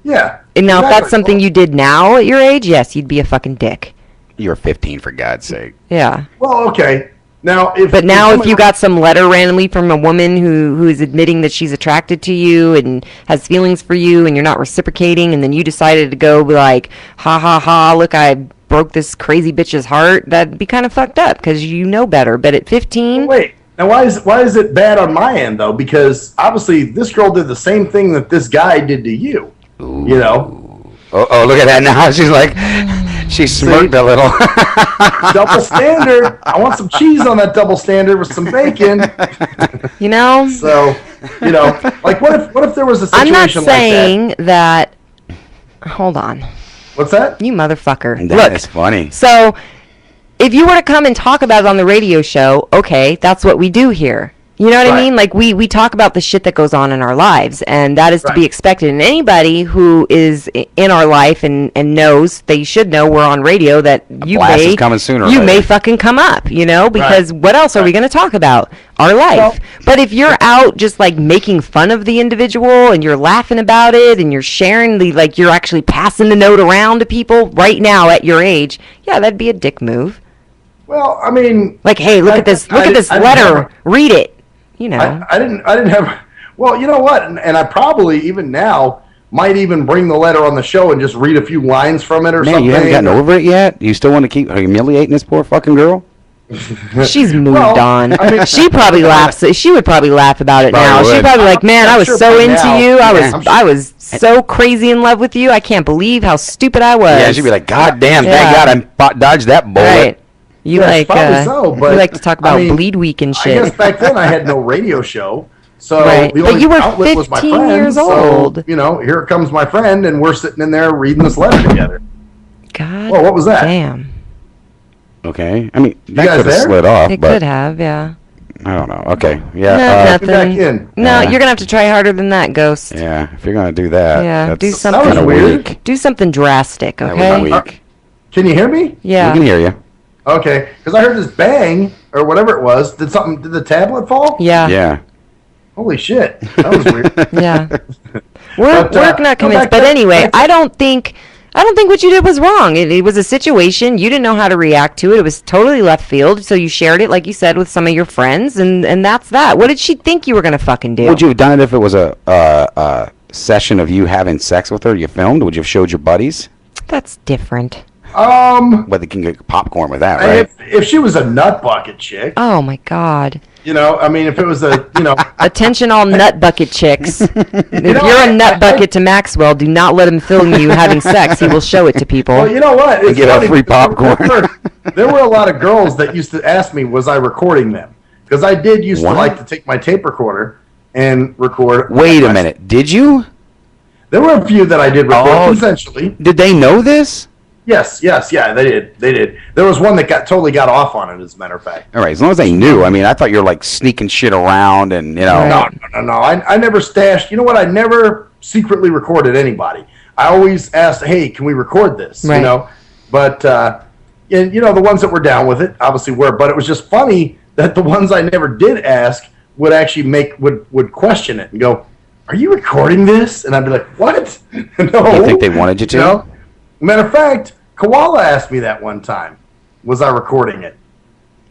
Yeah. And now, if that's something you did now at your age, yes, you'd be a fucking dick. You're 15, for God's sake. Yeah. Well, okay. Now, if you got some letter randomly from a woman who is admitting that she's attracted to you and has feelings for you, and you're not reciprocating, and then you decided to go be like, ha ha ha, look, I broke this crazy bitch's heart, that'd be kind of fucked up because you know better. But at 15, wait. Now, why is it bad on my end though? Because obviously this girl did the same thing that this guy did to you. Ooh. You know. Oh, look at that now. She's like. She smirked a little. Double standard. I want some cheese on that double standard with some bacon. You know. So, you know, like what if there was a situation like that? I'm not saying that. Hold on. What's that? You motherfucker. That is funny. So, if you were to come and talk about it on the radio show, okay, that's what we do here. You know what I mean? Like, we talk about the shit that goes on in our lives, and that is to be expected. And anybody who is in our life and knows, they should know we're on radio, that you may fucking come up, you know? Because what else are we going to talk about? Our life. Well, but if you're out just, like, making fun of the individual, and you're laughing about it, and you're sharing like, you're actually passing the note around to people right now at your age, yeah, that'd be a dick move. Well, I mean... Like, hey, look at this letter. Read it. You know, I didn't have. Well, you know what? And I probably even now might even bring the letter on the show and just read a few lines from it or something. Man, you haven't gotten over it yet? You still want to keep humiliating this poor fucking girl? She's moved on. I mean, she probably laughs. She would probably laugh about it now. She'd probably like, man, I was so into you. I was so crazy in love with you. I can't believe how stupid I was. Yeah, she'd be like, God damn, thank God I dodged that bullet. Right. You like to talk about I mean, Bleed Week and shit. I guess back then I had no radio show, so the but only you were outlet was my 15 friend. years old. So, you know, here comes my friend, and we're sitting in there reading this letter together. God. Well, what was that? Damn. Okay, I mean that could have slid off. It could have, yeah. I don't know. Okay, yeah. Nothing. Back in. No, you're gonna have to try harder than that, Ghost. Yeah, if you're gonna do that. Yeah, that's do something kind of weak. Do something drastic, okay? That was weak. Can you hear me? Yeah. We can hear you. Okay, because I heard this bang or whatever it was. Did the tablet fall? Yeah. Yeah. Holy shit, that was weird. Yeah. We're not convinced, but anyway, I don't think what you did was wrong. It was a situation. You didn't know how to react to it. It was totally left field. So you shared it, like you said, with some of your friends, and that's that. What did she think you were going to fucking do? Would you have done it if it was a session of you having sex with her? You filmed? Would you have showed your buddies? That's different. But they can get popcorn with that, right? If she was a nut bucket chick. Oh my God. You know, I mean, if it was Attention all nut bucket chicks. If you're a nut bucket to Maxwell, do not let him film you having sex. He will show it to people. Well, you know what? And get out free popcorn. There were a lot of girls that used to ask me, was I recording them? Because I did used to like to take my tape recorder and record. Wait a minute. Did you? There were a few that I did record consensually. Did they know this? Yes, yeah, they did. There was one that totally got off on it, as a matter of fact. All right, as long as they knew. I mean, I thought you were like sneaking shit around and, No. I never stashed. You know what? I never secretly recorded anybody. I always asked, hey, can we record this? Right. You know? But, the ones that were down with it obviously were. But it was just funny that the ones I never did ask would actually would question it and go, are you recording this? And I'd be like, what? No. You think they wanted you to? No. Matter of fact, Koala asked me that one time. Was I recording it?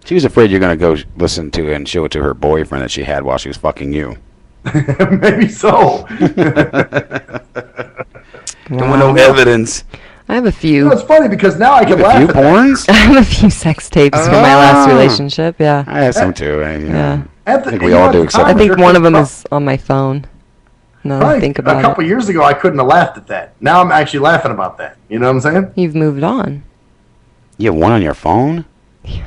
She was afraid you're going to go listen to it and show it to her boyfriend that she had while she was fucking you. Maybe so. Don't want no evidence. I have a few. It's funny because now I can laugh at that. Porns? I have a few sex tapes from my last relationship, yeah. I have some too. I think we you all know, do. at the time, I think one of them is on my phone. No, Probably think about a couple years ago, I couldn't have laughed at that. Now I'm actually laughing about that. You know what I'm saying? You've moved on. You have one on your phone?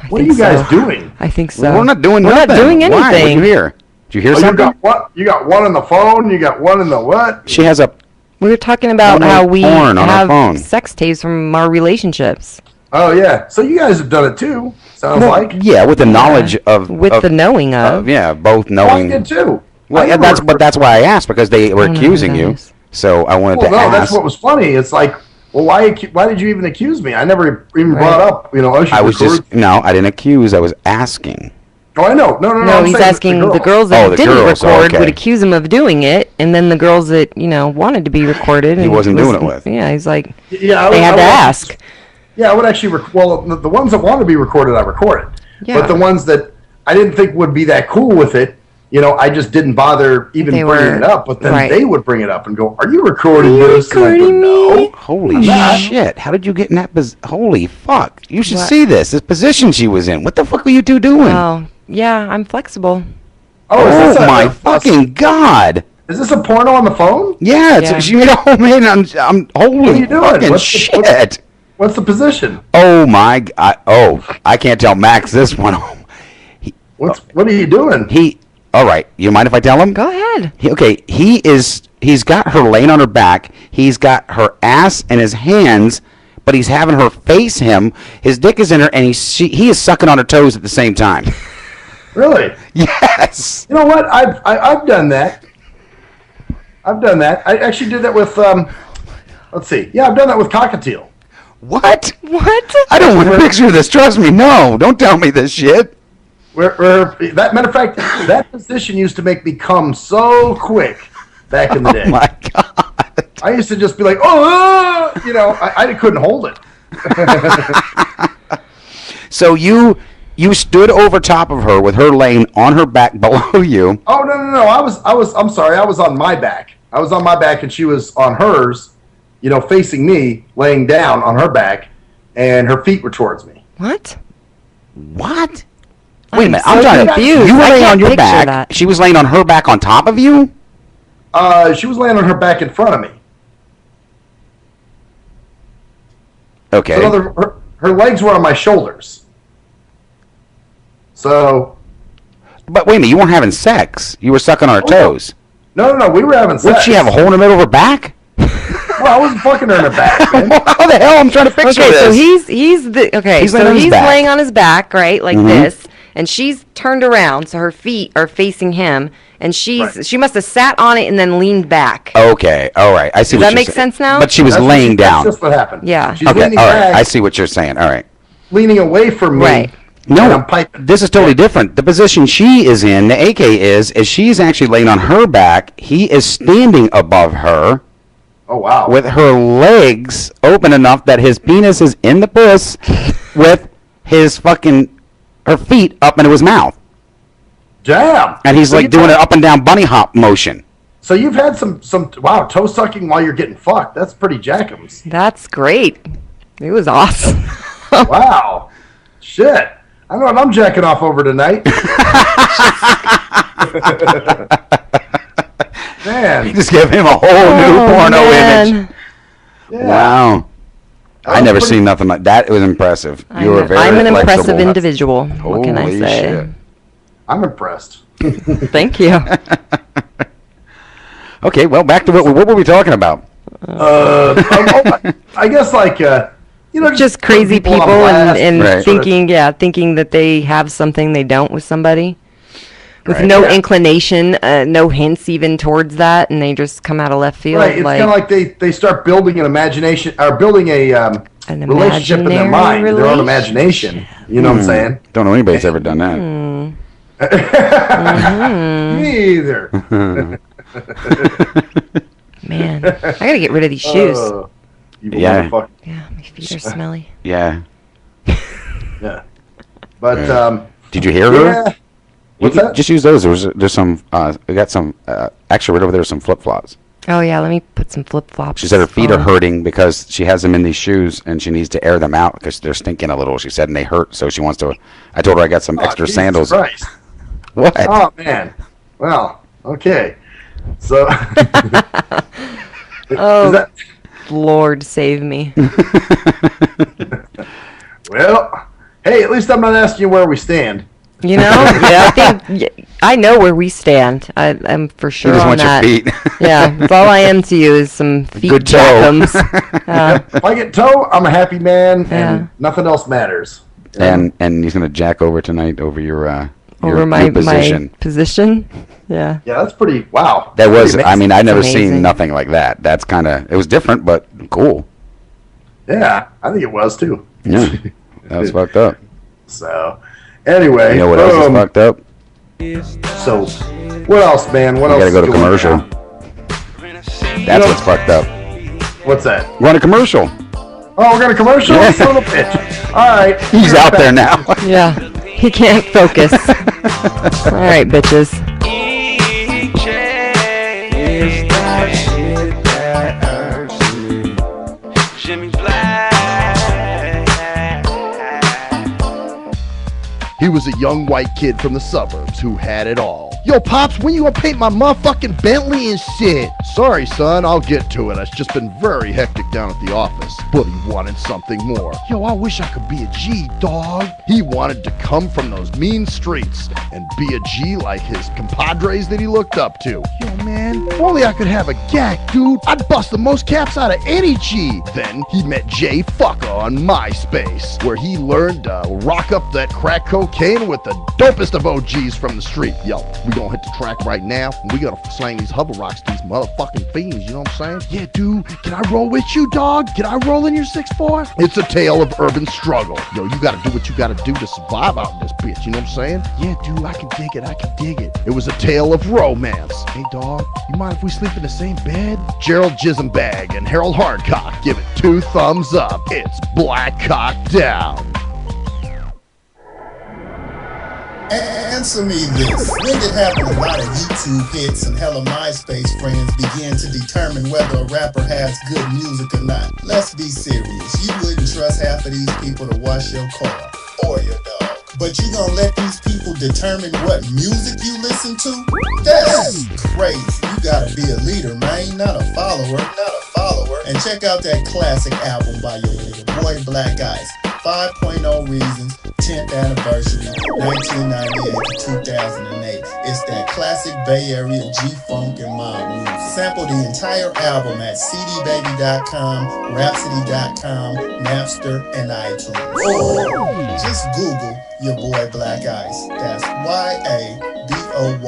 What are you guys doing? I think so. Well, we're not doing We're nothing. not doing anything. Why? What'd you hear? Did you hear something? You got one on the phone. You got one in the what? She has a. We were talking about One how with we porn on our phone. have sex tapes from our relationships. Oh yeah. So you guys have done it too. Sounds like. Yeah, with the knowledge of. With the knowing of. Yeah, both Oh, I knowing. did too. Well, yeah, that's why I asked, because they were I don't know accusing who that you. is. So I wanted Well, to no, ask. that's what was funny. It's like, well, why did you even accuse me? I never even brought up, I was just I didn't accuse. I was asking. Oh, I know. No. No, I'm he's saying asking the girls that the didn't girls, record okay. would accuse him of doing it, and then the girls that wanted to be recorded. He and wasn't doing it with. Yeah, he's like, Yeah, they had to ask. Yeah, I would actually. The ones that want to be recorded, I recorded. Yeah. But the ones that I didn't think would be that cool with it, I just didn't bother even They bringing were- it up. But then right. they would bring it up and go, "Are you recording this?" And I go, no. Holy shit! How did you get in that position? Holy fuck! You should What? see this position she was in. What the fuck were you two doing? Oh, yeah, I'm flexible. Oh, is this my fucking god! Is this a porno on the phone? Yeah, Yeah. she made a whole man. I'm holy What are you doing? fucking What's shit! What's the position? Oh my god! Oh, I can't tell Max this one. What are you doing? All right. You mind if I tell him? Go ahead. He's got her laying on her back. He's got her ass in his hands, but he's having her face him. His dick is in her, and he is sucking on her toes at the same time. Really? Yes. You know what? I've done that. I've done that. I actually did that with let's see. Yeah, I've done that with Cockatiel. What? What? I don't want to picture this. Trust me. No, don't tell me this shit. Where that matter of fact, that position used to make me come so quick back in the day. Oh my god! I used to just be like, oh, I couldn't hold it. So you stood over top of her with her laying on her back below you. Oh no! I'm sorry. I was on my back. I was on my back, and she was on hers. Facing me, laying down on her back, and her feet were towards me. What? What? Wait a minute. so I'm trying to. confused. You were I laying can't on your picture back. that. She was laying on her back on top of you. She was laying on her back in front of me. Okay. So her legs were on my shoulders. So. But wait a minute. You weren't having sex. You were sucking on her toes. No. We were having sex. Did she have a hole in the middle of her back? Well, I wasn't fucking her in the back, man. How the hell? I'm trying to picture Okay, this. so he's He's laying on his back. laying on his back, right, like Mhm. this, and she's turned around, so her feet are facing him, and she must have sat on it and then leaned back. Okay. All right. I see. Does what that you're make saying. sense now? But she was laying down. That's just what happened. Yeah. She's Okay. All leaning right. back, I see what you're saying. All right. leaning away from me. Right. And No, I'm piping. this is totally different. The position she is in, the AK is she's actually laying on her back. He is standing above her. Oh, wow. With her legs open enough that his penis is in the puss with her feet up into his mouth. Damn. And he's like doing an up and down bunny hop motion. So you've had some wow, toe sucking while you're getting fucked. That's pretty jackums. That's great. It was awesome. Wow. Shit. I know what I'm jacking off over tonight. Man. You just gave him a whole new porno image. Yeah. Wow. I never seen nothing like that. It was impressive. You were very I'm an flexible. impressive individual. What can I Holy say? shit. I'm impressed. Thank you. Okay, well, back to what were we talking about? I guess just crazy people and Right. thinking that they have something they don't with somebody. With Right. no Yeah. inclination, no hints even towards that, and they just come out of left field. Right, it's kind of like they start building an imagination, or building a relationship in their mind, their own imagination. You know what I'm saying? Don't know anybody's ever done that. Me either. Man, I gotta get rid of these shoes. You Yeah. motherfucker. Yeah, my feet are smelly. Yeah. Yeah. But did you hear her? Yeah. What's that? Just use those. There's some. We got some. Actually, right over there, some flip flops. Oh yeah, let me put some flip flops. She said her feet are hurting because she has them in these shoes and she needs to air them out because they're stinking a little. She said, and they hurt, so she wants to. I told her I got some extra Jesus sandals. Christ. What? Oh man. Well, okay. So. Oh, Lord save me. Well, hey, at least I'm not asking you where we stand. You know, yeah, I know where we stand. I'm for sure just on want your that. feet. Yeah, that's all I am to you is some feet Good toe. jackums. If I get toe, I'm a happy man, and nothing else matters. And he's gonna jack over tonight over your over my position. My position. Yeah. Yeah, that's pretty. Wow. That was. Pretty I mean, I never amazing. seen nothing like that. That's kind of. It was different, but cool. Yeah, I think it was too. Yeah, that was fucked up. So, anyway, You know what else is fucked up? So, what else, man? What else? We gotta go to is going commercial. on? That's what's fucked up. What's that? We're on a commercial. Oh, we're going to commercial? Yeah. Son of a bitch. All right. He's out there now. Yeah. He can't focus. All right, bitches. He was a young white kid from the suburbs who had it all. Yo, Pops, when you gonna paint my motherfucking Bentley and shit? Sorry, son, I'll get to it. It's just been very hectic down at the office. But he wanted something more. Yo, I wish I could be a G, dog. He wanted to come from those mean streets and be a G like his compadres that he looked up to. Yo, man, if only I could have a GAC, dude. I'd bust the most caps out of any G. Then he met Jay Fucker on MySpace, where he learned to rock up that crack cocaine with the dopest of OGs from the street. Yo, we gonna hit the track right now, and we gotta slang these hover rocks to these motherfucking fiends, you know what I'm saying? Yeah, dude, can I roll with you, dog? Can I roll in your 6'4"? It's a tale of urban struggle. Yo, you gotta do what you gotta do to survive out in this bitch, you know what I'm saying? Yeah, dude, I can dig it. It was a tale of romance. Hey, dog, you mind if we sleep in the same bed? Gerald Jisenbag and Harold Hardcock give it 2 thumbs up. It's Black Cock Down. Answer me this. When did having a lot of YouTube hits and hella MySpace friends begin to determine whether a rapper has good music or not? Let's be serious. You wouldn't trust half of these people to wash your car or your dog. But you gonna let these people determine what music you listen to? That's crazy. You gotta be a leader, man, not a follower. And check out that classic album by your boy Black Ice. 5.0 Reasons, 10th anniversary, 1998 to 2008. It's that classic Bay Area G-Funk and mob music. Sample the entire album at cdbaby.com, rhapsody.com, Napster, and iTunes. Or just Google your boy Black Ice. That's Y-A-B-O-Y,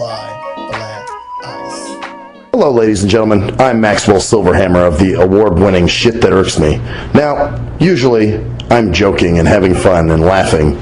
Black Ice. Hello, ladies and gentlemen. I'm Maxwell Silverhammer of the award-winning Shit That Irks Me. Now, usually, I'm joking and having fun and laughing,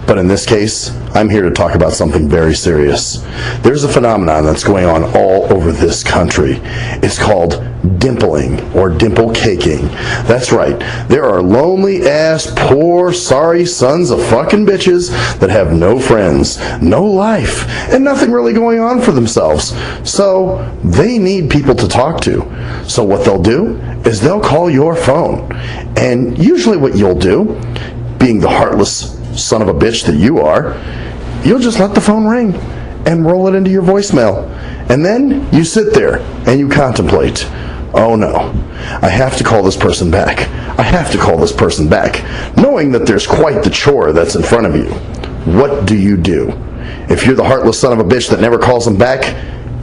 but in this case, I'm here to talk about something very serious. There's a phenomenon that's going on all over this country. It's called dimpling or dimple caking. That's right. There are lonely ass, poor, sorry sons of fucking bitches that have no friends, no life, and nothing really going on for themselves. So they need people to talk to. So what they'll do is they'll call your phone. And usually what you'll do, being the heartless son of a bitch that you are, you'll just let the phone ring and roll it into your voicemail. And then you sit there and you contemplate, oh no, I have to call this person back. I have to call this person back, knowing that there's quite the chore that's in front of you. What do you do? If you're the heartless son of a bitch that never calls them back,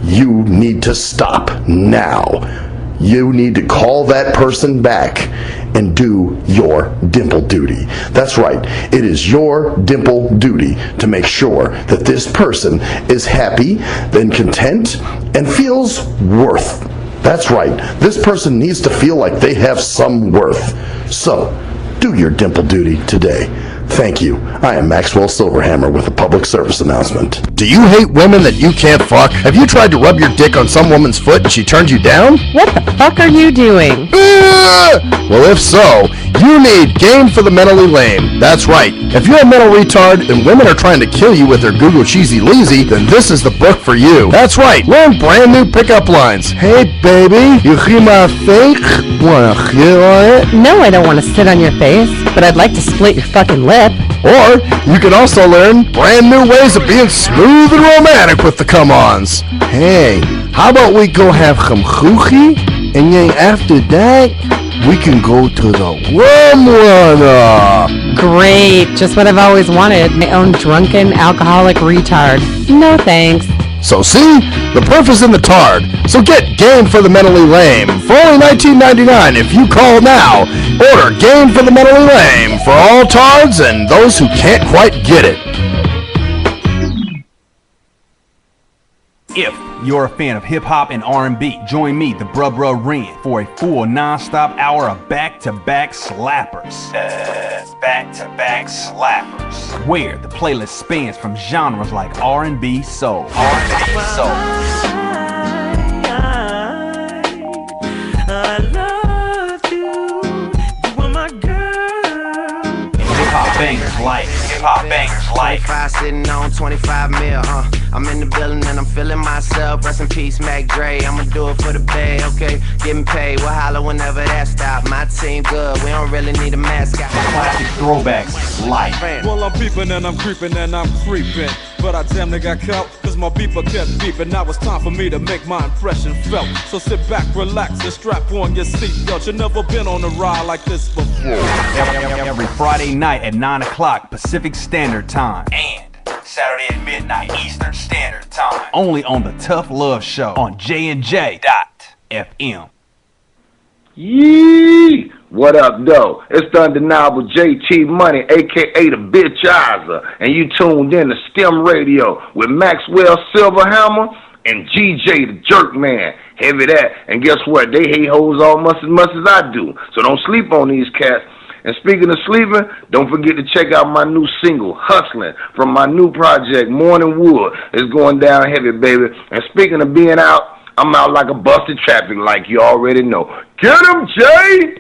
you need to stop now. You need to call that person back and do your dimple duty. That's right. It is your dimple duty to make sure that this person is happy, then content, and feels worth. That's right. This person needs to feel like they have some worth. So, do your dimple duty today. Thank you. I am Maxwell Silverhammer with a public service announcement. Do you hate women that you can't fuck? Have you tried to rub your dick on some woman's foot and she turned you down? What the fuck are you doing? Well, if so, you need Game for the Mentally Lame. That's right. If you're a mental retard and women are trying to kill you with their Google Cheesy Leezy, then this is the book for you. That's right. Learn brand new pickup lines. Hey, baby, you hear my face? Wanna hit on it? No, I don't want to sit on your face, but I'd like to split your fucking lip. Or you can also learn brand new ways of being smooth and romantic with the come-ons. Hey, how about we go have some choochie, and then after that, we can go to the warm water. Great, just what I've always wanted. My own drunken alcoholic retard. No thanks. So see, the proof is in the tard. So get Game for the Mentally Lame for only $19.99 if you call now. Order Game for the Mentally Lame for all tards and those who can't quite get it. If you're a fan of hip-hop and R&B, join me, the Bruh Ren, for a full non-stop hour of back-to-back slappers. Back-to-back slappers. Where the playlist spans from genres like R&B, soul. I love you, you are my girl. Hip-hop bangers like 25 sitting on 25 mil, I'm in the building and I'm feeling myself. Rest in peace, Mac Dre. I'ma do it for the bay, okay? Getting paid, we'll holler whenever that stop. My team good, we don't really need a mascot. Classic throwbacks like. Well, I'm peeping and I'm creeping and I'm creeping, but I damn near got caught, cause my beeper kept beeping. Now it's time for me to make my impression felt. So sit back, relax, and strap on your seatbelt. You've never been on a ride like this before. Every Friday night at 9 o'clock Pacific Standard Time. And Saturday at midnight Eastern Standard Time. Only on the Tough Love Show on JNJ.FM. Yee! What up, though? It's the undeniable JT Money, a.k.a. the Bitchizer, and you tuned in to STIM Radio with Maxwell Silverhammer and GJ the Jerk Man. Heavy that. And guess what? They hate hoes almost as much as I do. So don't sleep on these cats. And speaking of sleeping, don't forget to check out my new single, Hustling, from my new project, Morning Wood. It's going down heavy, baby. And speaking of being out, I'm out like a busted traffic like you already know. Get him, Jay!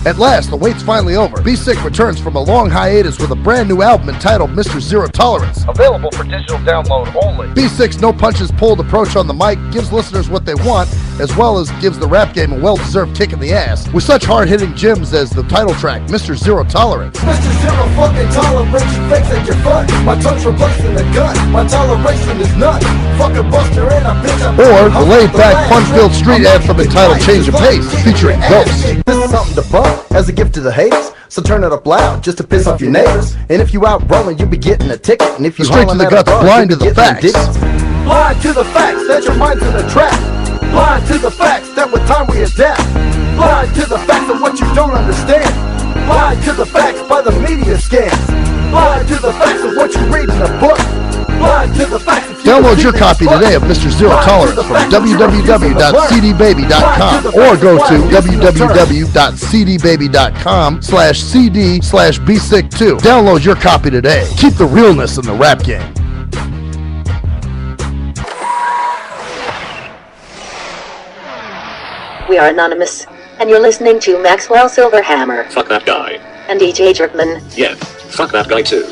At last, the wait's finally over. Be Sick returns from a long hiatus with a brand new album entitled Mr. Zero Tolerance. Available for digital download only. Be Sick's no punches pulled approach on the mic gives listeners what they want, as well as gives the rap game a well-deserved kick in the ass, with such hard-hitting gems as the title track, Mr. Zero Tolerance. Mr. Zero fucking tolerance, you fakes at your front. My tongue's replacing the gun. My toleration is none. Fucking buster and a bitch. Or the laid-back, fun-filled street anthem entitled Change of Pace, featuring Ghost. This is something to bump as a gift to the haters, so turn it up loud just to piss off your neighbors. And if you out rolling, you'll be getting a ticket. And if you straight to the guts, blind to the facts. Blind to the facts that your mind's in a trap. Blind to the facts that with time we adapt. Blind to the facts of what you don't understand. Blind to the facts by the media scans. Blind to the facts of what you read in a book. Blind to the facts. Download your copy today of Mr. Zero Tolerance from www.cdbaby.com or go to www.cdbaby.com/cd/bsick2. Download your copy today. Keep the realness in the rap game. We are anonymous, and you're listening to Maxwell Silverhammer Fuck that guy. and DJ Jerkman, Yeah, fuck that guy too.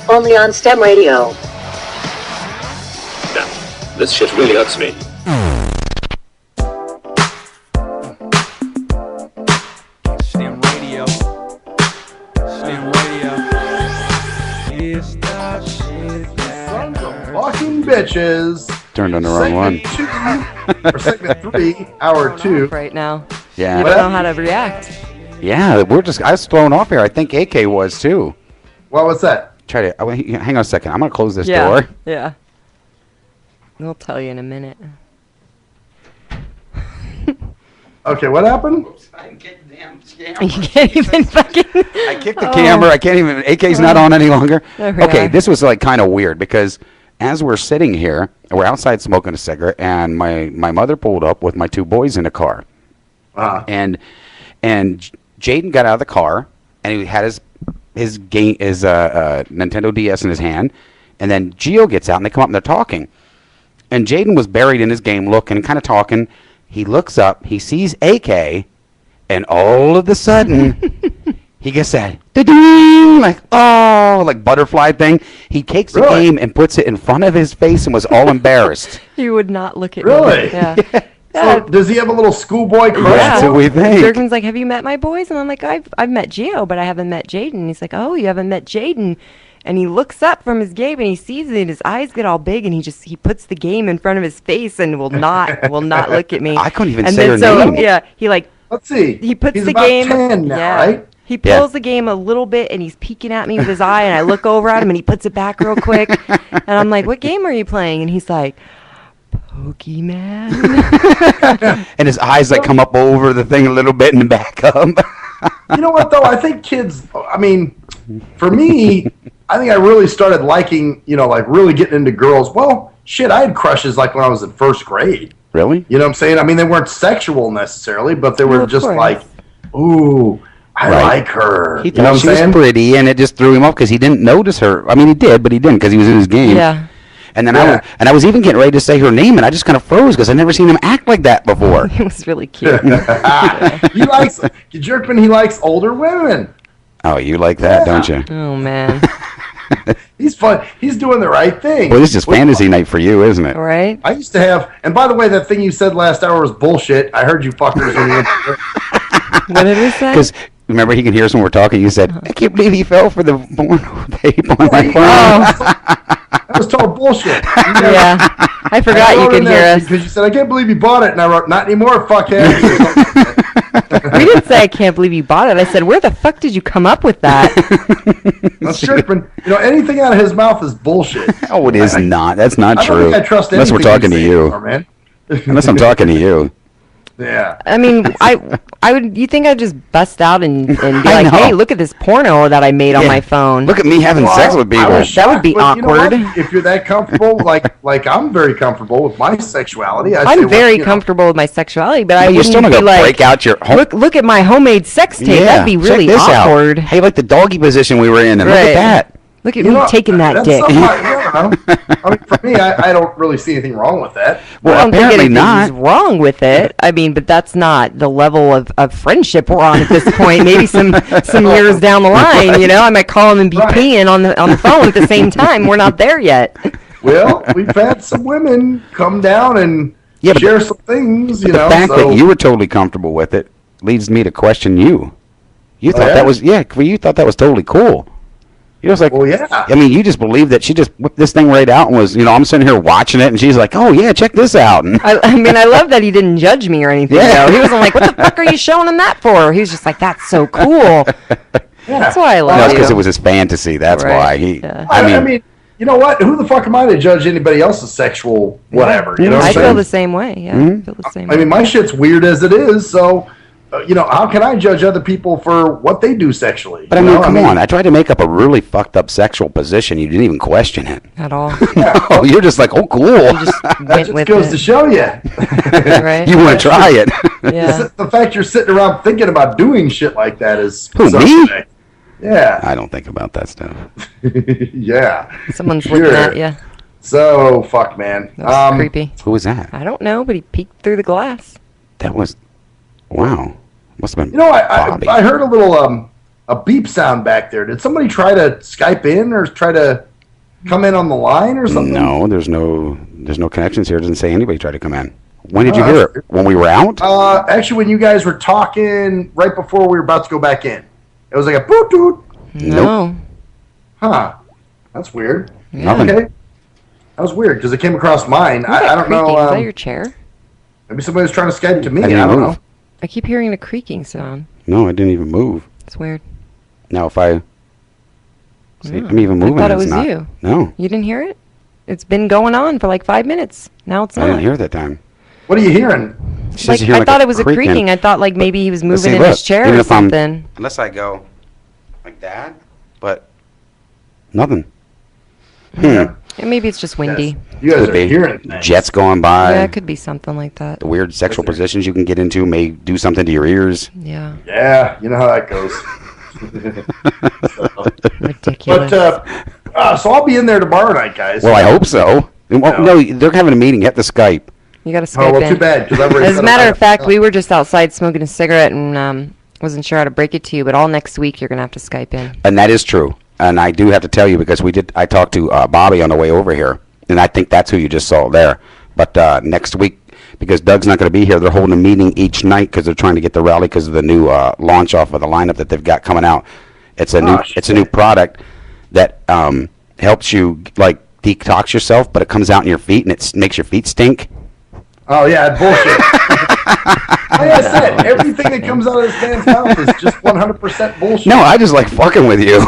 only on STEM Radio. Damn, this shit really hurts me. STIM Radio. STIM Radio. It's the shit that Fucking bitches. Turned on the wrong one. Segment 2, or segment 3, hour 2. Right now. Yeah. You don't know how to react. Yeah, I was thrown off here. I think AK was too. What was that? Hang on a second. I'm going to close this Yeah. door. Yeah. We'll tell you in a minute. Okay, what happened? You can't even fucking. I kicked the camera. I can't even. AK's not on any longer. There we Okay, are. this was like kind of weird because as we're sitting here, we're outside smoking a cigarette, and my mother pulled up with my two boys in a car, and Jaden got out of the car and he had his Nintendo DS in his hand, and then Gio gets out and they come up and they're talking, and Jaden was buried in his game, looking and kind of talking. He looks up, he sees AK, and all of a sudden, he gets that da-ding, like butterfly thing. He takes the game and puts it in front of his face and was all embarrassed. He would not look at Really? me. Yeah. So does he have a little schoolboy crush? Yeah. That's what we think. Durkin's like, have you met my boys? And I'm like, I've met Gio, but I haven't met Jaden. And he's like, oh, you haven't met Jaden? And he looks up from his game and he sees it and his eyes get all big and he puts the game in front of his face and will not look at me. I couldn't even and say then her name. Yeah, he like let's see. He puts He's the about game 10 now, right? He pulls the game a little bit and he's peeking at me with his eye and I look over at him and he puts it back real quick and I'm like, what game are you playing? And he's like, Pokemon. And his eyes like come up over the thing a little bit and then back up. You know what though? I think kids. I mean, for me, I think I really started liking, like really getting into girls. Well, shit, I had crushes like when I was in first grade. Really? You know what I'm saying? I mean, they weren't sexual necessarily, but they were of just course. like, ooh, I like her. He You know thought what she I'm was saying? pretty, and it just threw him off because he didn't notice her. I mean, he did, but he didn't because he was in his game. Yeah. And then I was even getting ready to say her name, and I just kind of froze because I'd never seen him act like that before. It was really cute. He likes Jerkman. He likes older women. Oh, you like that, don't you? Oh man. He's fun. He's doing the right thing. Well, this is fantasy night for you, isn't it? Right. I used to have, and by the way, that thing you said last hour was bullshit. I heard you fuckers. When you What did he say? Because remember, he can hear us when we're talking. You said, "I can't believe he fell for the tape on my phone." That was total bullshit. Yeah. I forgot you could hear us. Because you said, I can't believe you bought it. And I wrote, not anymore, fuckhead. We didn't say I can't believe you bought it. I said, where the fuck did you come up with that? That's Jerkman. Anything out of his mouth is bullshit. Oh, it is not. That's not I don't true. think I trust Unless we're anything talking to you say you. anymore, man. Unless I'm talking to you. Yeah. I mean, I would. You think I'd just bust out and be I like, know. hey, look at this porno that I made on Yeah. my phone. Look at me having sex with people. That would be But you know what? awkward. If you're that comfortable, like I'm very comfortable with my sexuality. I'd say, I'm well, very you know, comfortable with my sexuality, but I You're wouldn't still not be gonna like, break out your whole. look at my homemade sex tape. That'd be really check this awkward. Out. Hey, like the doggy position we were in, and look Right. at that. Look at You me know, taking that that's dick. something I don't know. I mean, for me, I don't really see anything wrong with that. Well, I don't think apparently anything's not. wrong with it. I mean, but that's not the level of friendship we're on at this point. Maybe some years down the line, I might call him and be peeing on the phone at the same time. We're not there yet. Well, we've had some women come down and Yeah, but share some things, But the fact that you were totally comfortable with it leads me to question you. You thought yeah? that was you thought that was totally cool. You was like, well, yeah. I mean, you just believed that she just whipped this thing right out and was, I'm sitting here watching it, and she's like, oh yeah, check this out. And I mean, I love that he didn't judge me or anything. Yeah. Though. He wasn't like, what the fuck are you showing him that for? He was just like, that's so cool. That's why I love no, you. because it was his fantasy. That's Right. why Yeah. I mean, you know what? Who the fuck am I to judge anybody else's sexual whatever? You know what I'm I saying? feel the same way. Yeah, I feel the same I mean, my shit's weird as it is, so how can I judge other people for what they do sexually? But I mean, come on. I tried to make up a really fucked up sexual position. You didn't even question it. At all. No, you're just like, oh, cool. That just goes to show you. Right. You want to try it. Yeah. The fact you're sitting around thinking about doing shit like that is Who, me? suspect. Yeah. I don't think about that stuff. Yeah. Someone's looking at you. So, fuck, man. That's creepy. Who was that? I don't know, but he peeked through the glass. That was, wow. Must have been I heard a little a beep sound back there. Did somebody try to Skype in or try to come in on the line or something? No, there's no connections here. It doesn't say anybody tried to come in. When did you hear it? When we were out? Actually, when you guys were talking right before we were about to go back in. It was like a boot doot. No. Huh. That's weird. Nothing. Okay. That was weird because it came across mine. I don't know. Is that your chair? Maybe somebody was trying to Skype to me. I I didn't don't move. know. I keep hearing a creaking sound. No, I didn't even move. It's weird. Now, if I see, I'm even I moving. thought it it's was not. you. No, You didn't hear it? It's been going on for like 5 minutes. Now it's I not. didn't hear it that time. What are you hearing? She says Like, you hear I thought a it was a creaking. I thought like maybe he was moving in his chair even or if I'm- something. unless I go like that, but nothing. Yeah, maybe it's just windy. You guys Could are be. hearing things. Jets going by. Yeah, it could be something like that. The weird sexual positions you can get into may do something to your ears. Yeah. Yeah, you know how that goes. Ridiculous. But so I'll be in there tomorrow night, guys. Well, I hope so. Well, no, they're having a meeting. You have to Skype. You got to Skype well, in. too bad, 'cause I've already As a set matter up of fact, we were just outside smoking a cigarette and wasn't sure how to break it to you, but all next week you're going to have to Skype in. And that is true. And I do have to tell you because I talked to Bobby on the way over here, and I think that's who you just saw there. But next week, because Doug's not going to be here, they're holding a meeting each night because they're trying to get the rally because of the new launch off of the lineup that they've got coming out. It's a new product that helps you like detox yourself, but it comes out in your feet and it makes your feet stink. Oh yeah, bullshit. Like I said, everything that comes out of this man's mouth is just 100% bullshit. No, I just like fucking with you.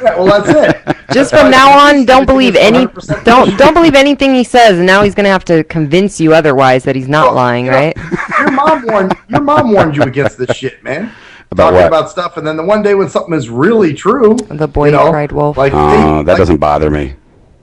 Yeah, well, that's it. Just from now on, don't believe don't believe anything he says, and now he's going to have to convince you otherwise that he's not lying, right? Your mom warned you against this shit, man. About Talking what? about stuff, and then the one day when something is really true, the boy who cried wolf. Like, Oh, that doesn't bother me.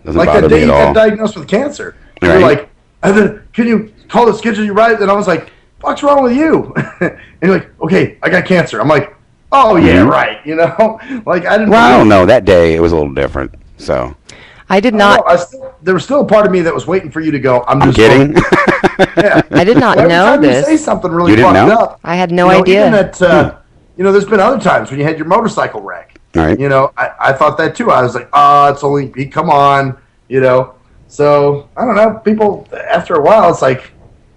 Doesn't like bother the day me you at got all. diagnosed with cancer. Right. You're like, and then, can you call the schedule you right? And I was like, what's wrong with you? And you're like, okay, I got cancer. I'm like, oh yeah, Mhm. right. You know, like I didn't. Well, I believe don't know. That day it was a little different. So I did I not. don't know, there was still a part of me that was waiting for you to go. I'm just kidding. Yeah. I did not Every know time this. You say something really You didn't fucked know? up. I had no You know, idea. Even at, you know, there's been other times when you had your motorcycle wreck. Right. You know, I thought that too. I was like, it's only, come on, you know. So, I don't know. People, after a while, it's like,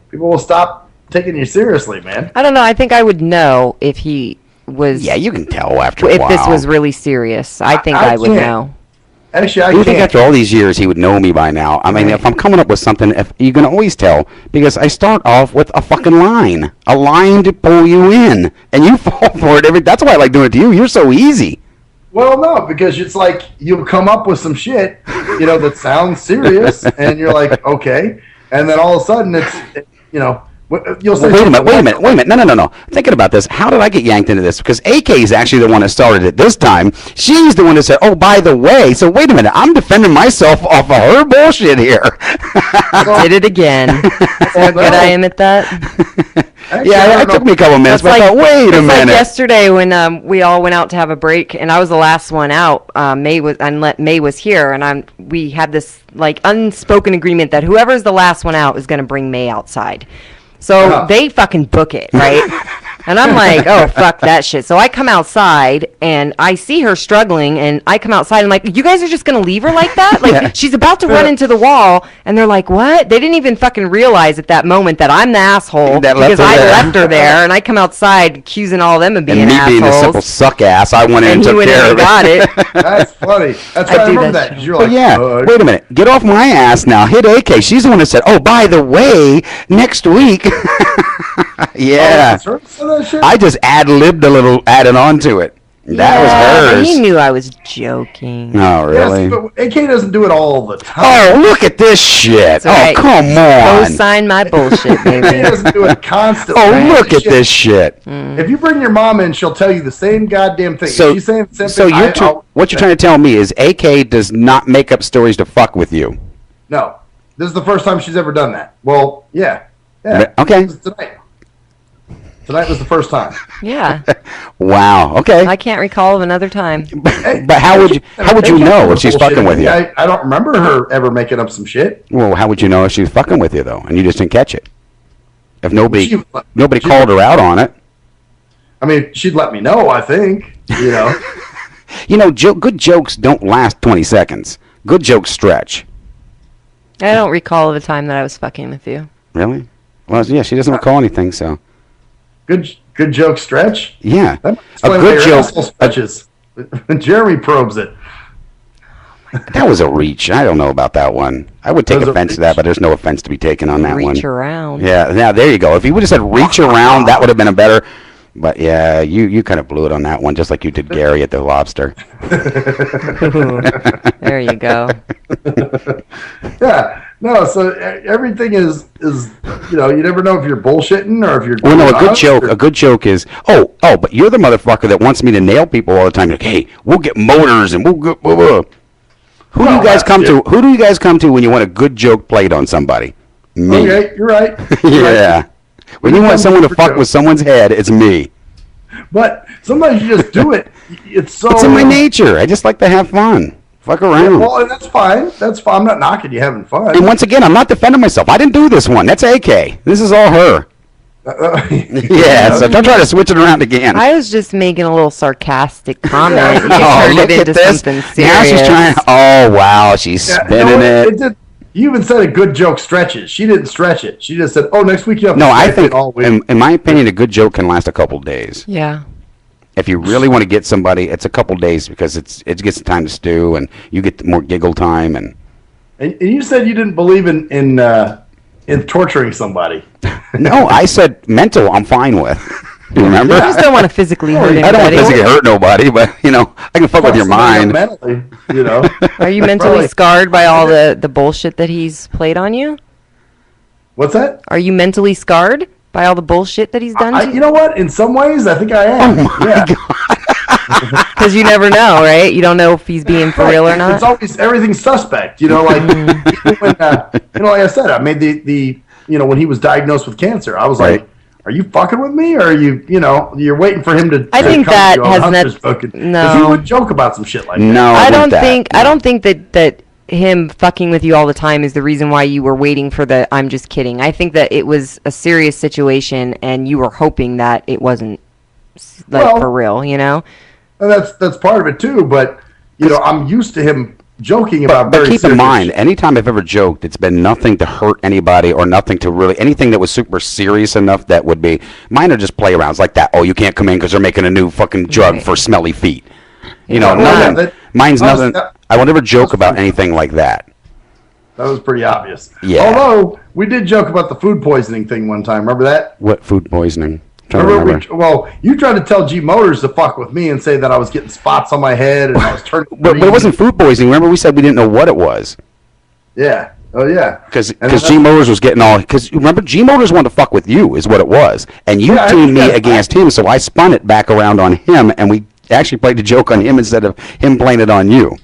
people will stop taking you seriously, man. I don't know. I think I would know if he was. Yeah, you can tell after a if while. this was really serious. I think I would can't. know. Actually, I You think can't. after all these years he would know me by now? I mean, if I'm coming up with something, you can always tell because I start off with a fucking line, a line to pull you in, and you fall for it. That's why I like doing it to you. You're so easy. Well, no, because it's like you'll come up with some shit, you know, that sounds serious, and you're like, okay, and then all of a sudden you know, you'll say. Wait a minute. No. Thinking about this, how did I get yanked into this? Because AK is actually the one that started it this time. She's the one that said, oh, by the way. So wait a minute. I'm defending myself off of her bullshit here. Did it again. That's how good I am at that. Yeah, it took me a couple minutes, but I thought, wait a It's like minute. yesterday when we all went out to have a break, and I was the last one out. May was here, and we had this like unspoken agreement that whoever's the last one out is going to bring May outside. So they fucking book it, right? And I'm like, oh, fuck that shit. So I come outside, and I see her struggling, and I come outside, and like, you guys are just going to leave her like that? Like, she's about to run into the wall, and they're like, what? They didn't even fucking realize at that moment that I'm the asshole because I left her there, and I come outside accusing all of them of being And me assholes. being a simple suck ass, I went in and he took went in care and of it. got it. That's funny. That's why I remember that. 'Cause you're Well, like, yeah. Wait a minute. Get off my ass now. Hit AK. She's the one that said, oh, by the way, next week. Yeah. Oh, that shit? I just ad-libbed a little, added on to it. That Yeah, was hers. He knew I was joking. Oh, really? Yes, but AK doesn't do it all the time. Oh, look at this shit. That's right. Oh, come on. Co-sign my bullshit, AK baby. doesn't do it constantly. Oh, look at this shit. If you bring your mom in, she'll tell you the same goddamn thing. So, if she's saying the same so thing, what you're trying to tell me is AK does not make up stories to fuck with you. No. This is the first time she's ever done that. Well, yeah. Okay. This is tonight. Tonight was the first time. Yeah. Wow. Okay. I can't recall of another time. But how would you know if she's fucking with you? I don't remember her ever making up some shit. Well, how would you know if she was fucking with you though, and you just didn't catch it? If nobody She- called her out on it. I mean, she'd let me know, I think. You know. You know, good jokes don't last 20 seconds. Good jokes stretch. I don't recall of a time that I was fucking with you. Really? Well, yeah, she doesn't recall anything, so. Good joke stretch? Yeah. That A explains good why your joke. asshole stretches. Jeremy probes it. That was a reach. I don't know about that one. I would take That was a offense to that, but there's no offense to be taken on that one. Reach around. Yeah, now there you go. If you would have said reach around, that would have been a better. But yeah, you kind of blew it on that one, just like you did Gary at the Lobster. There you go. Yeah. No, so everything is you never know if you're bullshitting or if you're. Well, no, a good joke is but you're the motherfucker that wants me to nail people all the time. Like, hey, we'll get motors and we'll get. Who do you guys come to? Who do you guys come to when you want a good joke played on somebody? Me. Okay, you're right. Yeah. When you want someone to fuck with someone's head, it's me. But sometimes you just do it. It's in my nature. I just like to have fun. Fuck around. Yeah, well, and that's fine. That's fine. I'm not knocking you having fun. And once again, I'm not defending myself. I didn't do this one. That's AK. This is all her. Yeah, so don't try to switch it around again. I was just making a little sarcastic comment. You turned look it at into this. something serious. Now she's trying. Oh wow, she's spinning it. You even said a good joke stretches. She didn't stretch it. She just said, "Oh, next week you have." No, to I stretch think, it all week. in my opinion, a good joke can last a couple days. Yeah. If you really want to get somebody, it's a couple days because it gets time to stew and you get more giggle time and you said you didn't believe in torturing somebody. No, I said mental. I'm fine with. You remember? You just don't want to physically hurt anybody. I don't want to physically hurt nobody, but I can fuck with your mind. Mentally, Are you mentally scarred by all the bullshit that he's played on you? What's that? Are you mentally scarred by all the bullshit that he's done to you? You know what? In some ways, I think I am. Oh my God. Because you never know, right? You don't know if he's being for real or not. It's always everything's suspect. Like even when, like I said, I made the when he was diagnosed with cancer, I was like, are you fucking with me, or are you you're waiting for him to? I think that has no. He would joke about some shit like that. No, I don't think that him fucking with you all the time is the reason why you were waiting for the I'm just kidding. I think that it was a serious situation and you were hoping that it wasn't for real, And that's part of it too, but I'm used to him joking about but very keep in serious mind, shit. anytime I've ever joked, it's been nothing to hurt anybody or nothing to really anything that was super serious enough that would be mine are just play arounds like that. Oh, you can't come in because they're making a new fucking drug for smelly feet. Nothing. Mine's nothing. I will never joke about anything like that. That was pretty obvious. Yeah. Although we did joke about the food poisoning thing one time. Remember that? What food poisoning? You tried to tell G Motors to fuck with me and say that I was getting spots on my head and I was turning. But it wasn't food poisoning. Remember, we said we didn't know what it was. Yeah. Oh yeah. Because G Motors was getting all. Because remember, G Motors wanted to fuck with you, is what it was, and you teamed me against him. So I spun it back around on him, and we actually played the joke on him instead of him playing it on you.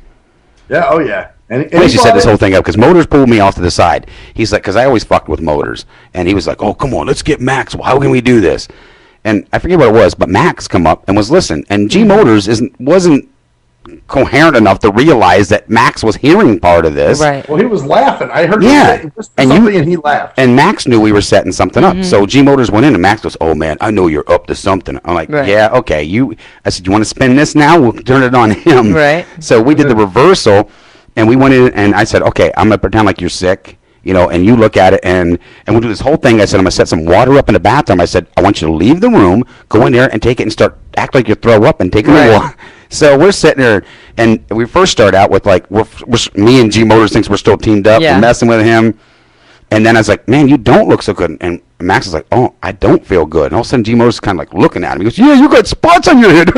Yeah. Oh yeah. And he set this whole thing up because Motors pulled me off to the side. He's like, because I always fucked with Motors, and he was like, "Oh, come on, let's get Max. Well, how can we do this?" And I forget what it was, but Max come up and was listening, and G Motors wasn't coherent enough to realize that Max was hearing part of this. Right. Well, he was laughing. I heard him say something, and he laughed. And Max knew we were setting something up. So G Motors went in, and Max goes, "Oh man, I know you're up to something." I'm like, "Yeah, okay." I said, "You want to spin this now? We'll turn it on him." Right. So we did the reversal, and we went in, and I said, "Okay, I'm gonna pretend like you're sick." And you look at it, and we'll do this whole thing. I said, I'm going to set some water up in the bathroom. I said, I want you to leave the room, go in there, and take it and act like you throw up and take it water. So we're sitting there, and we first start out with, like, me and G Motors thinks we're still teamed up and messing with him. And then I was like, man, you don't look so good. And Max is like, oh, I don't feel good. And all of a sudden, G Motors is kind of like looking at him. He goes, yeah, you got spots on your head.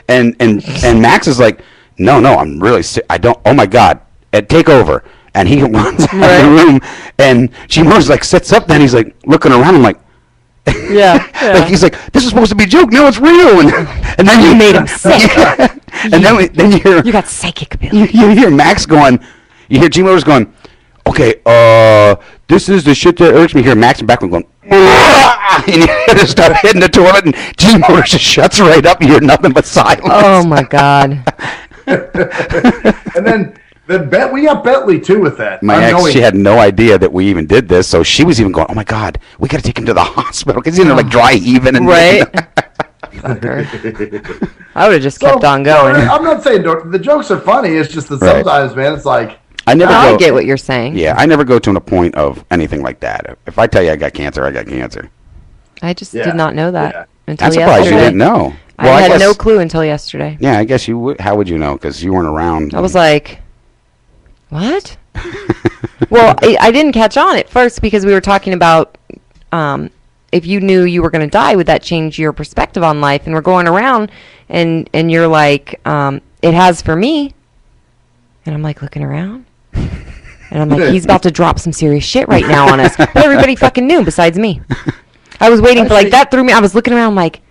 and Max is like, no, I'm really sick. I don't, oh my God, take over. And he runs out of the room, and G Motors like sits up. Then he's like looking around. I'm like, yeah. Like he's like, this is supposed to be a joke. No, it's real. And then you made him sick. And then you hear you got psychic ability. You hear Max going. You hear G Motors going. Okay, this is the shit that irks me. You hear Max in the background going. And you hear her start hitting the toilet, and G Motors just shuts right up. You hear nothing but silence. Oh my God. And then we got Bentley too with that. My ex, she had no idea that we even did this, so she was even going, "Oh my God, we got to take him to the hospital," because he's in like dry heaving and right. I would have just kept on going. I'm not saying the jokes are funny. It's just that sometimes, man, it's like I get what you're saying. Yeah, I never go to a point of anything like that. If I tell you I got cancer, I got cancer. I just did not know that until I'm surprised you didn't know. Well, I had no clue until yesterday. Yeah, I guess you would. How would you know? Because you weren't around. I was like, what? Well, I didn't catch on at first because we were talking about if you knew you were going to die, would that change your perspective on life? And we're going around, and you're like, it has for me. And I'm like looking around. And I'm like, he's about to drop some serious shit right now on us. But everybody fucking knew besides me. I was waiting for, like, that threw me. I was looking around like,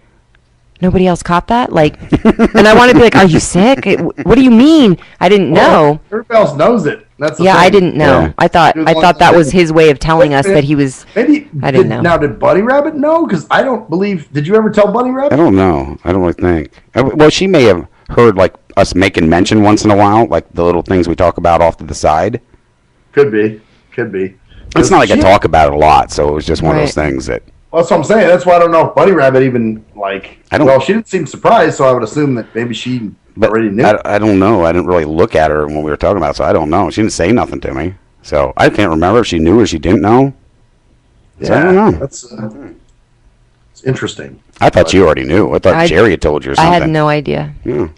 nobody else caught that? Like, and I wanted to be like, are you sick? What do you mean? I didn't know. Everybody else knows it. That's the yeah, thing. I didn't know. Yeah. I thought that was his way of telling us that he was. Maybe I didn't know. Now, did Bunny Rabbit know? Because I don't believe. Did you ever tell Bunny Rabbit? I don't know. I don't really think. Well, she may have heard like us making mention once in a while, like the little things we talk about off to the side. Could be. It's not like I talk about it a lot, so it was just one of those things that. Well, that's what I'm saying. That's why I don't know if Bunny Rabbit even like. Well, she didn't seem surprised, so I would assume that maybe she already knew. I don't know. I didn't really look at her when we were talking about it, so I don't know. She didn't say nothing to me, so I can't remember if she knew or she didn't know. Yeah, so I don't know. That's it's interesting. I thought you already knew. I thought Jerry had told you or something. I had no idea. Yeah.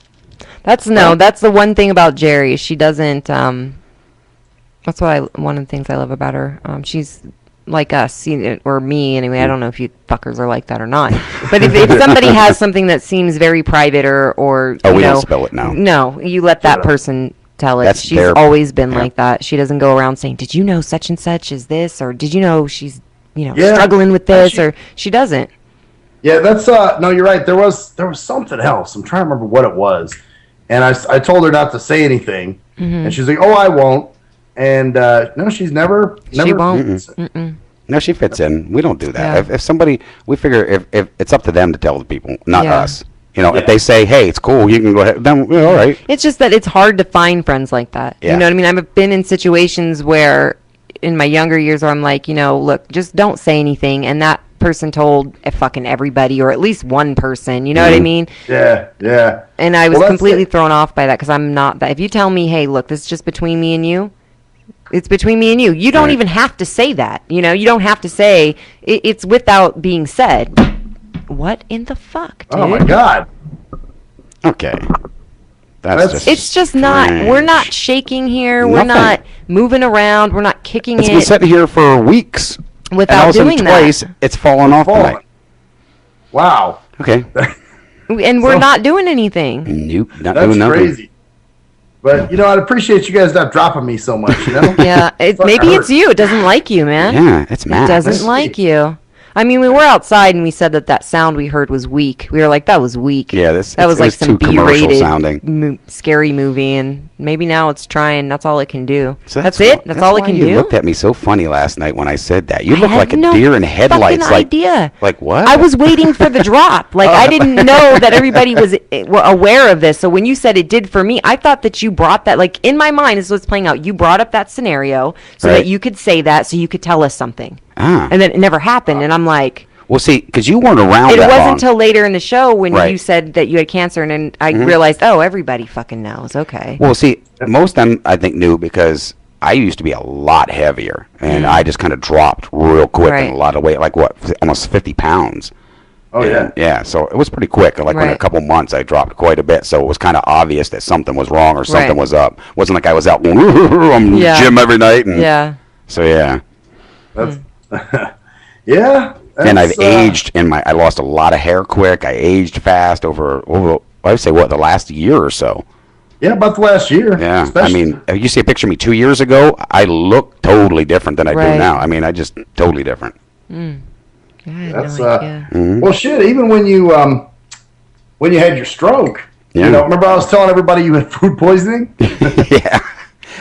That's the one thing about Jerry. She doesn't. That's one of the things I love about her. She's like us, or me anyway. I don't know if you fuckers are like that or not. But if somebody has something that seems very private or we don't spill it now. No, you let that person tell it. She's always been like that. She doesn't go around saying, "Did you know such and such is this?" or "Did you know she's struggling with this?" or she doesn't. Yeah, that's no, you're right. There was something else. I'm trying to remember what it was, and I told her not to say anything, and she's like, "Oh, I won't." And no, she's never. She won't. Mm-mm. No, she fits in. We don't do that. If somebody, we figure if it's up to them to tell the people, not us. If they say, "Hey, it's cool," you can go ahead. Then all right. It's just that it's hard to find friends like that. Yeah. You know what I mean? I've been in situations where, in my younger years, where I'm like, look, just don't say anything, and that person told fucking everybody, or at least one person. You know what I mean? Yeah. And I was completely thrown off by that because I'm not that. If you tell me, "Hey, look, this is just between me and you." It's between me and you. You don't even have to say that. You don't have to say it's without being said. What in the fuck, dude? Oh my god. Okay. It's just not. We're not shaking here. We're not moving around. We're not kicking It's it. been sitting here for weeks without doing twice, that. It's fallen off tonight. Wow. Okay. And we're not doing anything. Nope. Not That's doing nothing. crazy. But I'd appreciate you guys not dropping me so much. Yeah, maybe it's you. It doesn't like you, man. Yeah, it's Matt. It doesn't like you. I mean, we were outside and we said that sound we heard was weak. We were like, that was weak. Yeah, that was like some too commercial B-rated sounding. Scary movie, and maybe now it's trying. That's all it can do. So that's it. That's all it can do. You looked at me so funny last night when I said that. You I looked had like a no deer in headlights. fucking idea. Like what? I was waiting for the drop. Like I didn't know that everybody was aware of this. So when you said it did for me, I thought that you brought that. Like in my mind, this was playing out. You brought up that scenario so that you could say that, so you could tell us something. And then it never happened. And I'm like. Well, see, because you weren't around It that wasn't long. until later in the show when you said that you had cancer, and then I realized, everybody fucking knows. Okay. Well, see, most of them I think knew because I used to be a lot heavier, and I just kind of dropped real quick in a lot of weight, like almost 50 pounds. Oh, yeah. Yeah, so it was pretty quick. Like in a couple months, I dropped quite a bit, so it was kind of obvious that something was wrong or something was up. It wasn't like I was out I'm gym every night. And, So, yeah. That's, yeah. And I've aged I lost a lot of hair quick. I aged fast over I would say, the last year or so. Yeah, about the last year. Yeah. Especially. I mean, if you see a picture of me 2 years ago, I look totally different than I do now. I mean, I just totally different. That's well, shit. Even when you had your stroke, remember I was telling everybody you had food poisoning. Yeah,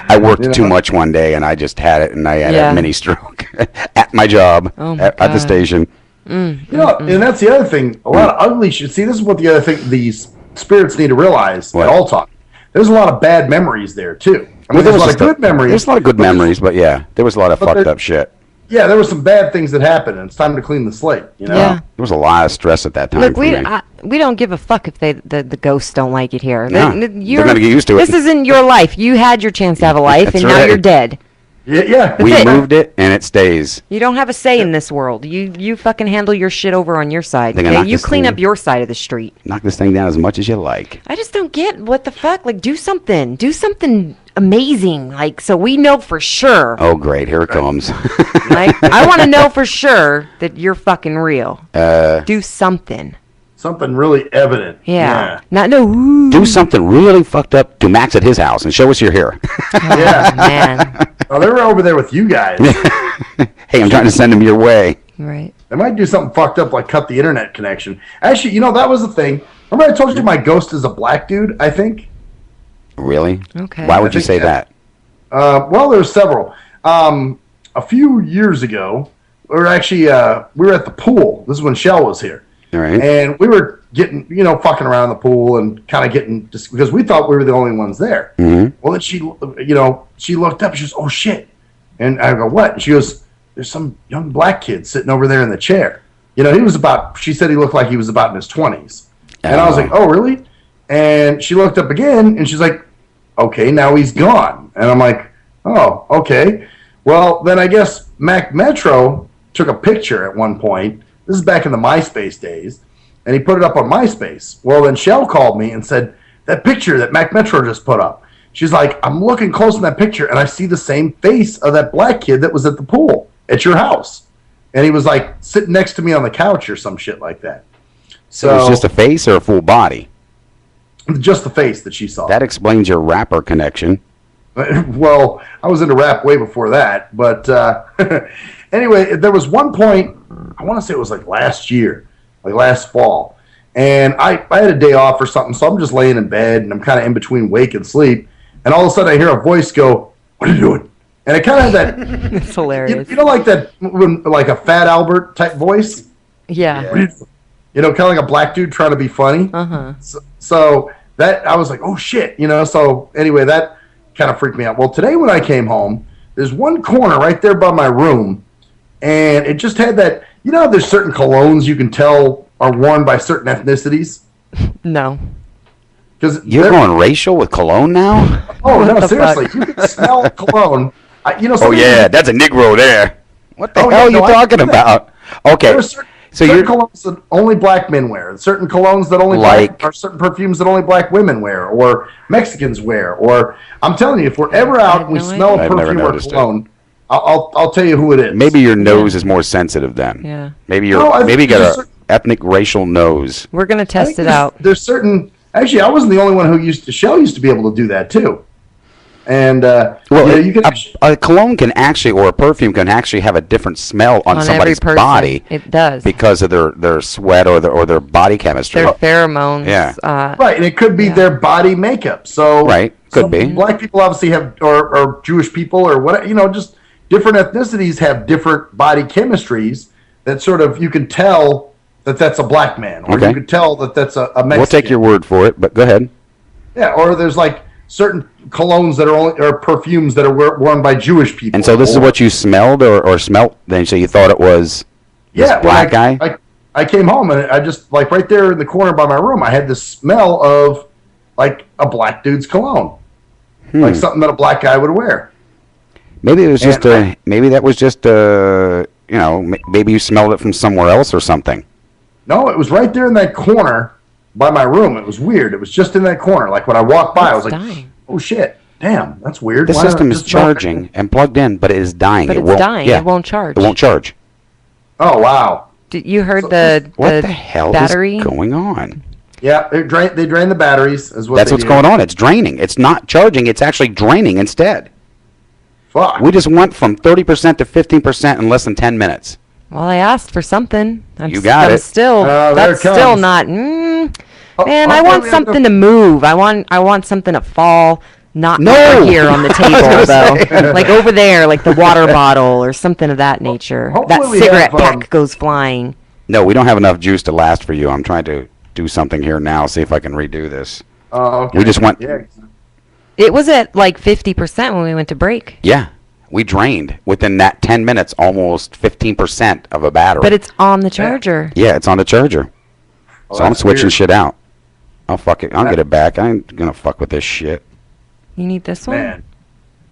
I worked too much one day and I just had it, and I had a mini stroke at my job at the station. And that's the other thing. A lot of ugly shit. See, this is what the other thing these spirits need to realize. At all talk. There's a lot of bad memories there too. I mean, there's a lot of good memories. There's a lot of good memories, but there was a lot of fucked up shit. Yeah, there were some bad things that happened, and it's time to clean the slate. Yeah. There was a lot of stress at that time. Look, we don't give a fuck if the ghosts don't like it here. No, they're gonna get used to it. This isn't your life. You had your chance to have a life, and now you're dead. Yeah. We moved it, and it stays. You don't have a say in this world. You fucking handle your shit over on your side. They're gonna Okay? knock You this clean thing- up your side of the street. Knock this thing down as much as you like. I just don't get what the fuck. Like, do something. Do something amazing. Like, so we know for sure. Oh, great. Here it comes. Like, I want to know for sure that you're fucking real. Do something. something really evident. Yeah. Not no. Do something really fucked up to Max at his house and show us you're here. Yeah. Man. Oh, they were over there with you guys. Hey, I'm trying to send them your way. Right. They might do something fucked up like cut the internet connection. Actually, that was the thing. Remember I told you my ghost is a black dude, I think? Really? Okay. Why would you say that? Well, there's several. A few years ago, we were at the pool. This is when Shell was here. All right. And we were getting, fucking around the pool and kind of getting, because we thought we were the only ones there. Mm-hmm. Well, then she looked up and she goes, oh, shit. And I go, what? And she goes, there's some young black kid sitting over there in the chair. She said he looked like he was about in his 20s. And I was like, oh, really? And she looked up again and she's like, okay, now he's gone. And I'm like, oh, okay. Well, then I guess Mac Metro took a picture at one point. This is back in the MySpace days. And he put it up on MySpace. Well, then Shell called me and said, that picture that Mac Metro just put up. She's like, I'm looking close in that picture, and I see the same face of that black kid that was at the pool at your house. And he was like sitting next to me on the couch or some shit like that. So it was just a face or a full body? Just the face that she saw. That explains your rapper connection. Well, I was into rap way before that. But anyway, there was one point, I want to say it was like last year, like last fall. And I had a day off or something, so I'm just laying in bed, and I'm kind of in between wake and sleep. And all of a sudden I hear a voice go, what are you doing? And it kind of had that... It's hilarious. Like that, like a Fat Albert type voice? Yeah. Kind of like a black dude trying to be funny. Uh-huh. So that, I was like, oh shit, so anyway, that kind of freaked me out. Well, today when I came home, there's one corner right there by my room, and it just had that, there's certain colognes you can tell are worn by certain ethnicities? No. You're going racial with cologne now? Oh, no, seriously. You can smell cologne. Oh, yeah, that's a Negro there. What the hell are you talking about? Okay. Certain colognes that only black men wear, certain colognes that only or certain perfumes that only black women wear, or Mexicans wear, or I'm telling you, if we're ever out and we smell a perfume or cologne, I'll tell you who it is. Maybe your nose is more sensitive then. Yeah. Maybe you got an ethnic racial nose. We're gonna test it out. There's certain. Actually, I wasn't the only one who Shell used to be able to do that too. And a cologne can actually, or a perfume can actually have a different smell on somebody's body. It does because of their sweat or their body chemistry. Their pheromones. Yeah. Right, and it could be their body makeup. So could be. Black people obviously have, or Jewish people, or what just different ethnicities have different body chemistries that sort of you can tell that that's a black man, or you can tell that that's a Mexican. We'll take your word for it, but go ahead. Yeah, or there's like certain colognes that are perfumes that are worn by Jewish people. And so this is what you smelled or smelt then, so you thought it was this black guy? I came home and I just, like right there in the corner by my room, I had this smell of like a black dude's cologne. Like something that a black guy would wear. Maybe it was maybe that was just maybe you smelled it from somewhere else or something. No, it was right there in that corner by my room. It was weird. It was just in that corner. Like when I walked by, I was like, oh shit, damn, that's weird. The system is charging and plugged in, but it is dying. But it's dying. Yeah. It won't charge. It won't charge. Oh, wow. You heard the hell battery? Is going on? Yeah, they drain the batteries. That's what's going on. It's draining. It's not charging. It's actually draining instead. Fuck. We just went from 30% to 15% in less than 10 minutes. Well, I asked for something. You got it. That's still not. Man, I want something to move. I want something to fall. Not over here on the table, though. Like over there, like the water bottle or something of that nature. That cigarette pack goes flying. No, we don't have enough juice to last for you. I'm trying to do something here now, see if I can redo this. Oh, okay. We just went. Yeah. It was at like 50% when we went to break. Yeah. We drained within that 10 minutes almost 15% of a battery. But it's on the charger. Yeah, it's on the charger. Oh, so I'm switching shit out. I'll fuck it. I'll get it back. I ain't gonna fuck with this shit. You need this one? Man.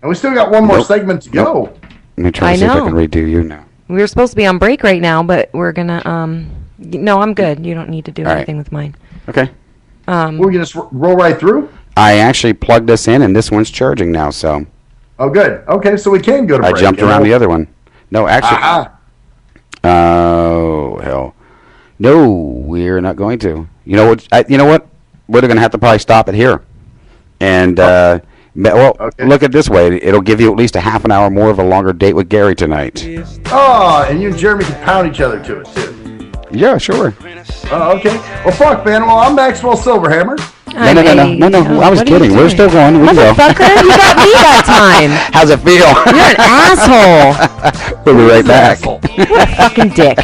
And we still got one more segment to go. Let me try to see if I can redo you now. We were supposed to be on break right now, but we're gonna no, I'm good. You don't need to do anything with mine. Okay. We're gonna just roll right through? I actually plugged this in and this one's charging now, so. Oh, good. Okay, so we can go to break. I jumped around the other one. No, actually. Oh, hell. No, We're not going to. You know what? We're going to have to probably stop it here. And look at it this way. It'll give you at least a half an hour more of a longer date with Gary tonight. Oh, and you and Jeremy can pound each other to it, too. Yeah, sure. Oh, okay. Well, fuck, man. Well, I'm Maxwell Silverhammer. No. I was kidding. We're still going. We go. Motherfucker, you got me that time. How's it feel? You're an asshole. We'll be right back. What a fucking dick.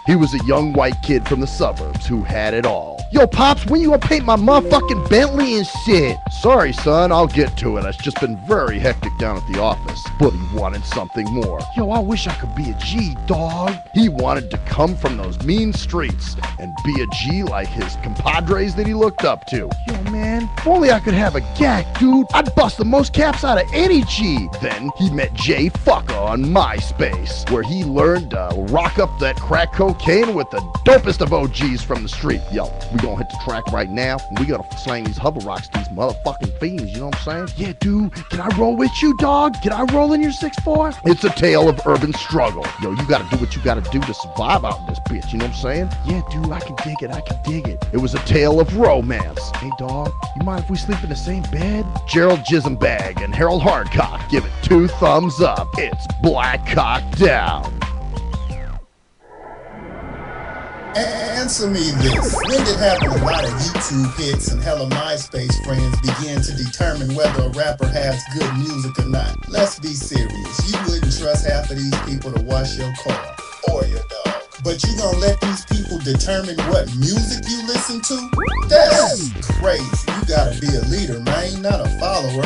He was a young white kid from the suburbs who had it all. Yo, Pops, when you gonna paint my motherfucking Bentley and shit? Sorry, son, I'll get to it. It's just been very hectic down at the office. But he wanted something more. Yo, I wish I could be a G, dog. He wanted to come from those mean streets and be a G like his compadres that he looked up to. Yo, man, if only I could have a GAC, dude. I'd bust the most caps out of any G. Then he met Jay Fucker on MySpace, where he learned to rock up that crack cocaine with the dopest of OGs from the street. Yo, we gonna hit the track right now, and we gotta slang these hover rocks to these motherfucking fiends, you know what I'm saying? Yeah, dude, can I roll with you, dog? Can I roll in your 6'4"? It's a tale of urban struggle. Yo, you gotta do what you gotta do to survive out in this bitch, you know what I'm saying? Yeah, dude, I can dig it. It was a tale of romance. Hey, dog, you mind if we sleep in the same bed? Gerald Jismbag and Harold Hardcock give it 2 thumbs up. It's Black Cock Down. Answer me this. When did having a lot of YouTube hits and hella MySpace friends begin to determine whether a rapper has good music or not? Let's be serious. You wouldn't trust half of these people to wash your car or your dog. But you gonna let these people determine what music you listen to? That's crazy. You gotta be a leader, man, not a follower.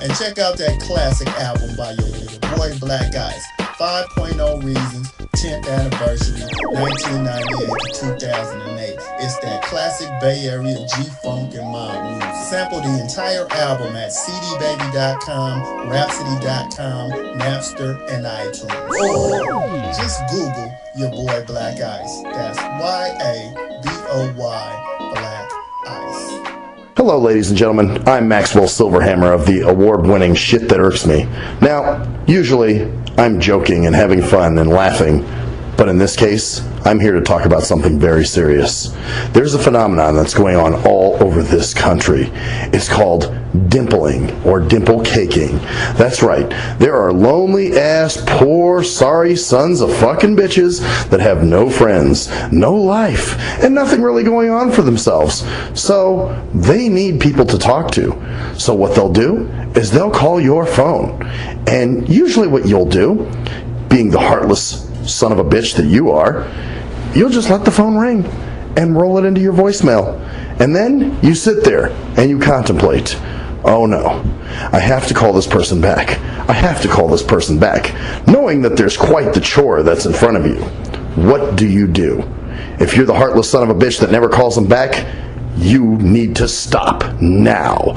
And check out that classic album by your boy Black Ice, 5.0 Reasons, 10th anniversary, 1998 to 2008. It's that classic Bay Area G-Funk and mob music. Sample the entire album at cdbaby.com, rhapsody.com, Napster, and iTunes. Or just Google your boy Black Ice. That's YABOY Black Ice. Hello, ladies and gentlemen. I'm Maxwell Silverhammer of the award-winning Shit That Irks Me. Now, usually, I'm joking and having fun and laughing, but in this case, I'm here to talk about something very serious. There's a phenomenon that's going on all over this country. It's called dimpling or dimple caking. That's right. There are lonely-ass, poor, sorry sons of fucking bitches that have no friends, no life, and nothing really going on for themselves. So they need people to talk to. So what they'll do is they'll call your phone. And usually what you'll do, being the heartless son of a bitch that you are, you'll just let the phone ring and roll it into your voicemail. And then you sit there and you contemplate, oh no, I have to call this person back. I have to call this person back, knowing that there's quite the chore that's in front of you. What do you do? If you're the heartless son of a bitch that never calls them back, you need to stop now.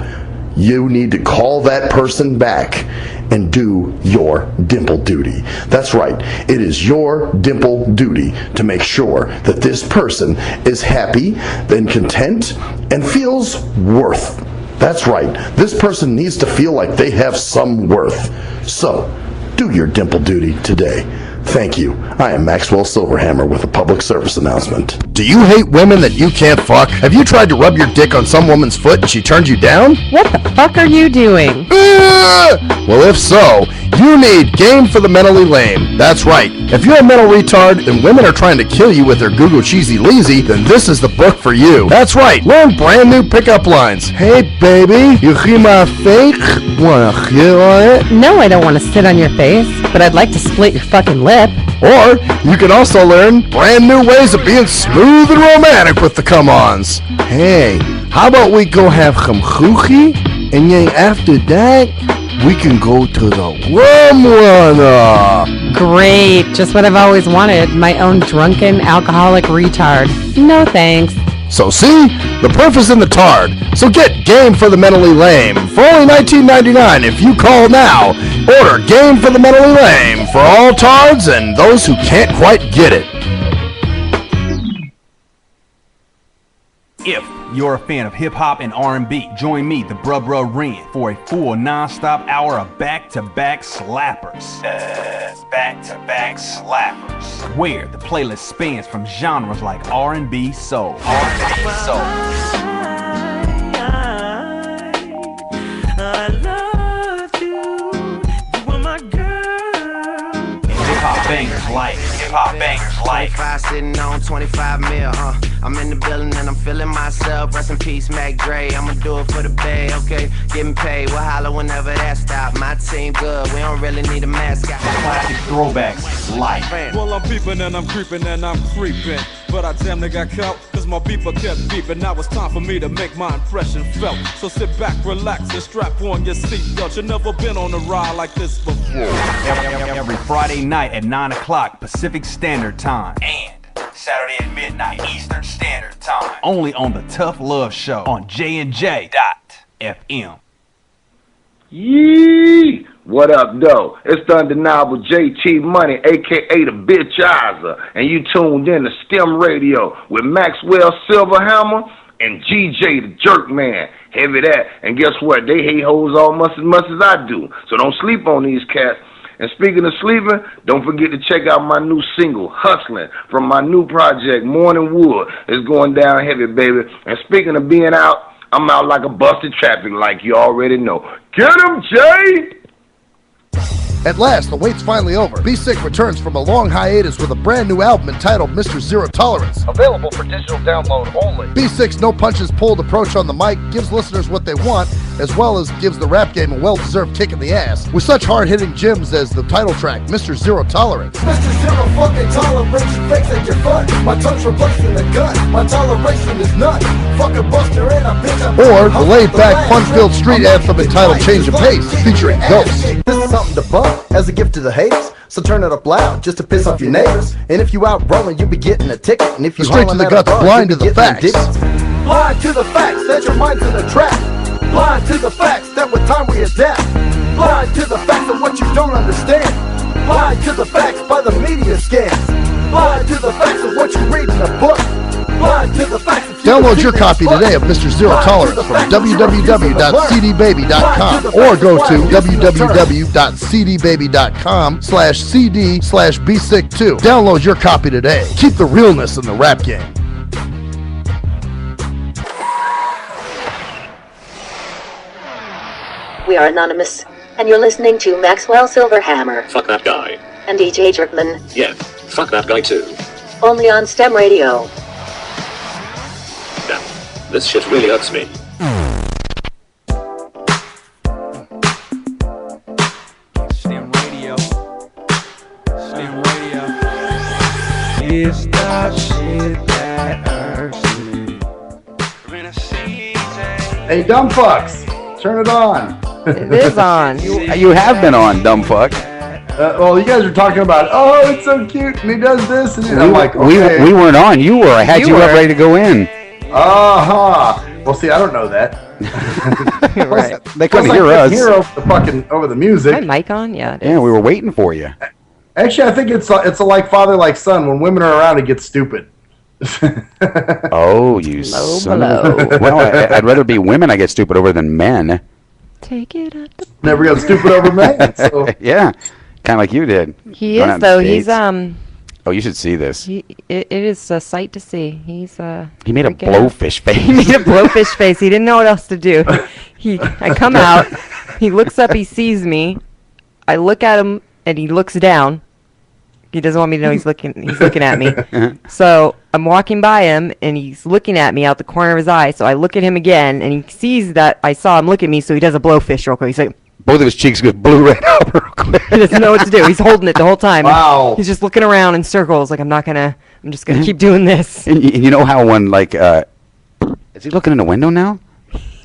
You need to call that person back and do your dimple duty. That's right. It is your dimple duty to make sure that this person is happy and content and feels worth. That's right. This person needs to feel like they have some worth. So, do your dimple duty today. Thank you. I am Maxwell Silverhammer with a public service announcement. Do you hate women that you can't fuck? Have you tried to rub your dick on some woman's foot and she turned you down? What the fuck are you doing? Well, if so, you need Game for the Mentally Lame. That's right. If you're a mental retard and women are trying to kill you with their Google Cheesy Leezy, then this is the book for you. That's right. Learn brand new pickup lines. Hey, baby, you hear my face? Wanna hit on it? No, I don't want to sit on your face, but I'd like to split your fucking lip. Or you can also learn brand new ways of being smooth and romantic with the come-ons. Hey, how about we go have some choochie, and then after that, we can go to the rum runner. Great, just what I've always wanted, my own drunken alcoholic retard. No thanks. So see, the proof is in the tard. So get Game for the Mentally Lame for only $19.99 if you call now. Order Game for the Mentally Lame for all tards and those who can't quite get it. If you're a fan of hip-hop and R&B, join me, the Bruh Ren, for a full non-stop hour of back-to-back slappers. Back-to-back slappers. Where the playlist spans from genres like R&B, soul. I loved you. You were my girl. Hip-hop bangers like 25 sitting on 25 mil, I'm in the building and I'm feeling myself. Rest in peace, Mac Dre. I'ma do it for the bay, okay? Getting paid, we'll holler whenever that stop. My team good, we don't really need a mascot. Classic throwbacks like. Well, I'm peeping and I'm creeping and I'm creeping. But I damn near got caught, cause my beeper kept beeping. Now it's time for me to make my impression felt. So sit back, relax, and strap on your seatbelt. You've never been on a ride like this before. Every Friday night at 9 o'clock Pacific Standard Time. And Saturday at midnight Eastern Standard Time. Only on the Tough Love Show on JNJ.FM. Yee! What up, though? It's the undeniable JT Money, a.k.a. the Bitchizer, and you tuned in to STIM Radio with Maxwell Silverhammer and GJ the Jerkman. Heavy that. And guess what? They hate hoes almost as much as I do. So don't sleep on these cats. And speaking of sleeping, don't forget to check out my new single, Hustling, from my new project, Morning Wood. It's going down heavy, baby. And speaking of being out, I'm out like a busted traffic, like you already know. Get him, Jay! At last, the wait's finally over. Be Sick returns from a long hiatus with a brand new album entitled Mr. Zero Tolerance. Available for digital download only. Be Sick's no punches pulled approach on the mic gives listeners what they want, as well as gives the rap game a well-deserved kick in the ass, with such hard-hitting gems as the title track, Mr. Zero Tolerance. Mr. Zero fucking tolerance, you fakes at your fun. My tongue's replacing the gun, my toleration is none. Fucking buster and a bitch. Or the laid-back, fun-filled street anthem entitled Change of Pace, featuring Ghost. This is something to bump as a gift to the haters, so turn it up loud just to piss off your neighbors. And if you out rolling, you'll be getting a ticket. And if you Straight to the guts, blind to the facts. Blind to the facts, set your mind to the track. Blind to the facts that with time we adapt. Blind to the facts of what you don't understand. Blind to the facts by the media scans. Blind to the facts of what you read in a book. Blind to the facts. Download your copy today of Mr. Zero Tolerance from www.cdbaby.com or go to www.cdbaby.com/cd/bsick2. Download your copy today. Keep the realness in the rap game. We are anonymous, and you're listening to Maxwell Silverhammer Fuck that guy. and DJ Jerkman, Yeah, fuck that guy too. only on STEM Radio. Damn, this shit really hurts me. STIM Radio. STIM Radio. It's the shit that hurts me. Hey, dumb fucks, turn it on. It is on. You have been on, dumb fuck. Well, you guys are talking about, oh, it's so cute, and he does this, and I'm like, okay. We weren't on. You were. I had you up ready to go in. Well, see, I don't know that. Right. They couldn't hear us. Hear over the music. Is my mic on? Yeah. Yeah, we were waiting for you. Actually, I think it's a like father, like son. When women are around, it gets stupid. Oh, you son of a... Well, I'd rather be women I get stupid over than men. Take it up. Never got stupid over men. So. Yeah, kind of like you did. He Going is out though. on He's dates. Oh, you should see this. It is a sight to see. He's He made a freaking out. blowfish face. He made a blowfish face. He didn't know what else to do. I come out. He looks up. He sees me. I look at him, and he looks down. He doesn't want me to know he's looking. He's looking at me. So I'm walking by him, and he's looking at me out the corner of his eye. So I look at him again, and he sees that I saw him look at me. So he does a blowfish real quick. He's like, Both of his cheeks get blue right up real quick. he doesn't know what to do. He's holding it the whole time. Wow. He's just looking around in circles. Like I'm just gonna keep doing this. And you know how when like, is he looking in the window now?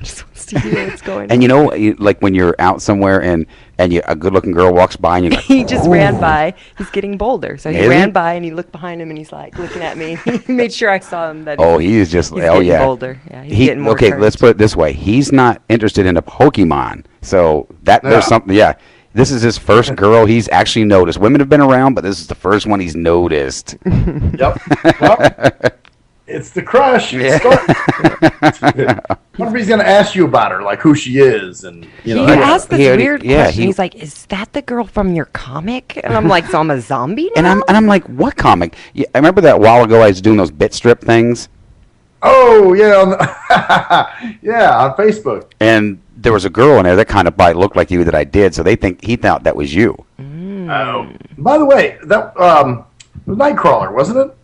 Just wants to hear what's going on. And you know, like when you're out somewhere and a good-looking girl walks by and you're like, He just "Ooh." ran by. He's getting bolder. So he Is he? ran by and he looked behind him and he's like looking at me. He made sure I saw him. That Oh, he is just. he's Oh getting yeah. bolder. Yeah, he's getting more okay, curved. let's put it this way. He's not interested in a Pokemon. So there's something. Yeah, this is his first girl he's actually noticed. Women have been around, but this is the first one he's noticed. Yep. Well, It's the crush. Yeah. I wonder if he's going to ask you about her, like who she is. And he asked this weird question. He's like, is that the girl from your comic? And I'm like, so I'm a zombie now? And I'm like, what comic? Yeah, I remember that a while ago I was doing those bit strip things. Oh, yeah. Yeah, on Facebook. And there was a girl in there that kind of looked like you that I did, so he thought that was you. Oh. By the way, that was Nightcrawler, wasn't it?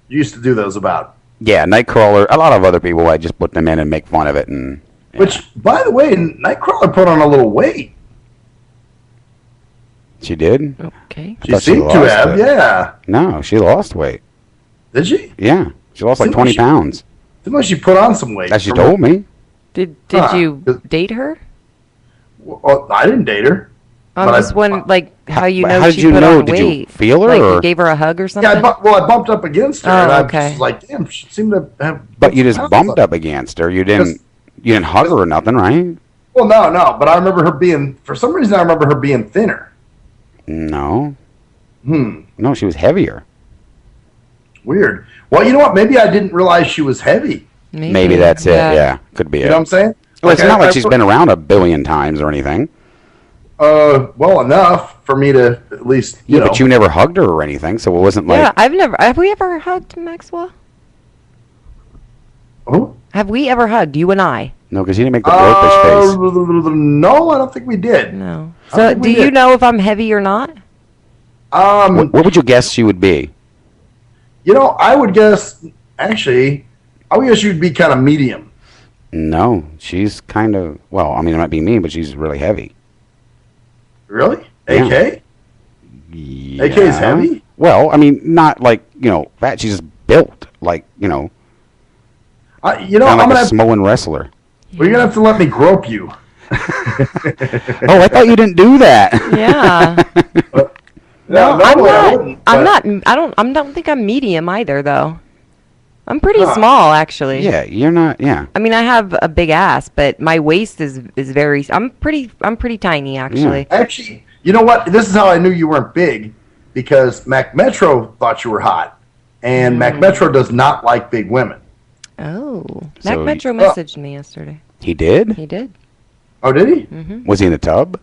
You used to do those about. Yeah, Nightcrawler. A lot of other people, I just put them in and make fun of it. And yeah. Which, by the way, Nightcrawler put on a little weight. She did? Okay. She seemed to have, yeah. No, she lost weight. Did she? Yeah. She lost like 20 pounds. Seemed like she put on some weight. That she told me. Did you date her? Well, I didn't date her. I'm just wondering, like, how you know how she did you put know? on Did weight. you feel her? Like, or? you gave her a hug or something? Yeah, I bumped up against her. and Oh, I okay. was like, damn, she seemed to have. But you just bumped up against her. You didn't hug her or nothing, right? Well, no. But I remember her being, for some reason, I remember her being thinner. No. No, she was heavier. Weird. Well, you know what? Maybe I didn't realize she was heavy. Maybe that's it. Yeah, could be it. You know what I'm saying? Well, it's not like she's been around a billion times or anything. Well, enough for me to at least, you know. But you never hugged her or anything, so it wasn't like... Yeah, have we ever hugged, Maxwell? Who? Have we ever hugged, you and I? No, because you didn't make the blowfish face. No, I don't think we did. No. So, do you know if I'm heavy or not? What would you guess she would be? You know, I would guess, actually, I would guess you'd be kind of medium. No, she's kind of... Well, I mean, it might be me, but she's really heavy. Really? Yeah. AK? Yeah. AK is heavy? Well, I mean, not like, fat. She's just built like, you know, kind I'm of like gonna a have, Samoan wrestler. well, you're gonna have to let me grope you. Oh, I thought you didn't do that. Yeah. No, I don't think I'm medium either, though. I'm pretty small, actually. Yeah, you're not. Yeah. I mean, I have a big ass, but my waist is very. I'm pretty tiny, actually. Actually, you know what? This is how I knew you weren't big, because Mac Metro thought you were hot, and Mac Metro does not like big women. Oh, So Mac Metro messaged me yesterday. He did? He did. Oh, did he? Mm-hmm. Was he in the tub?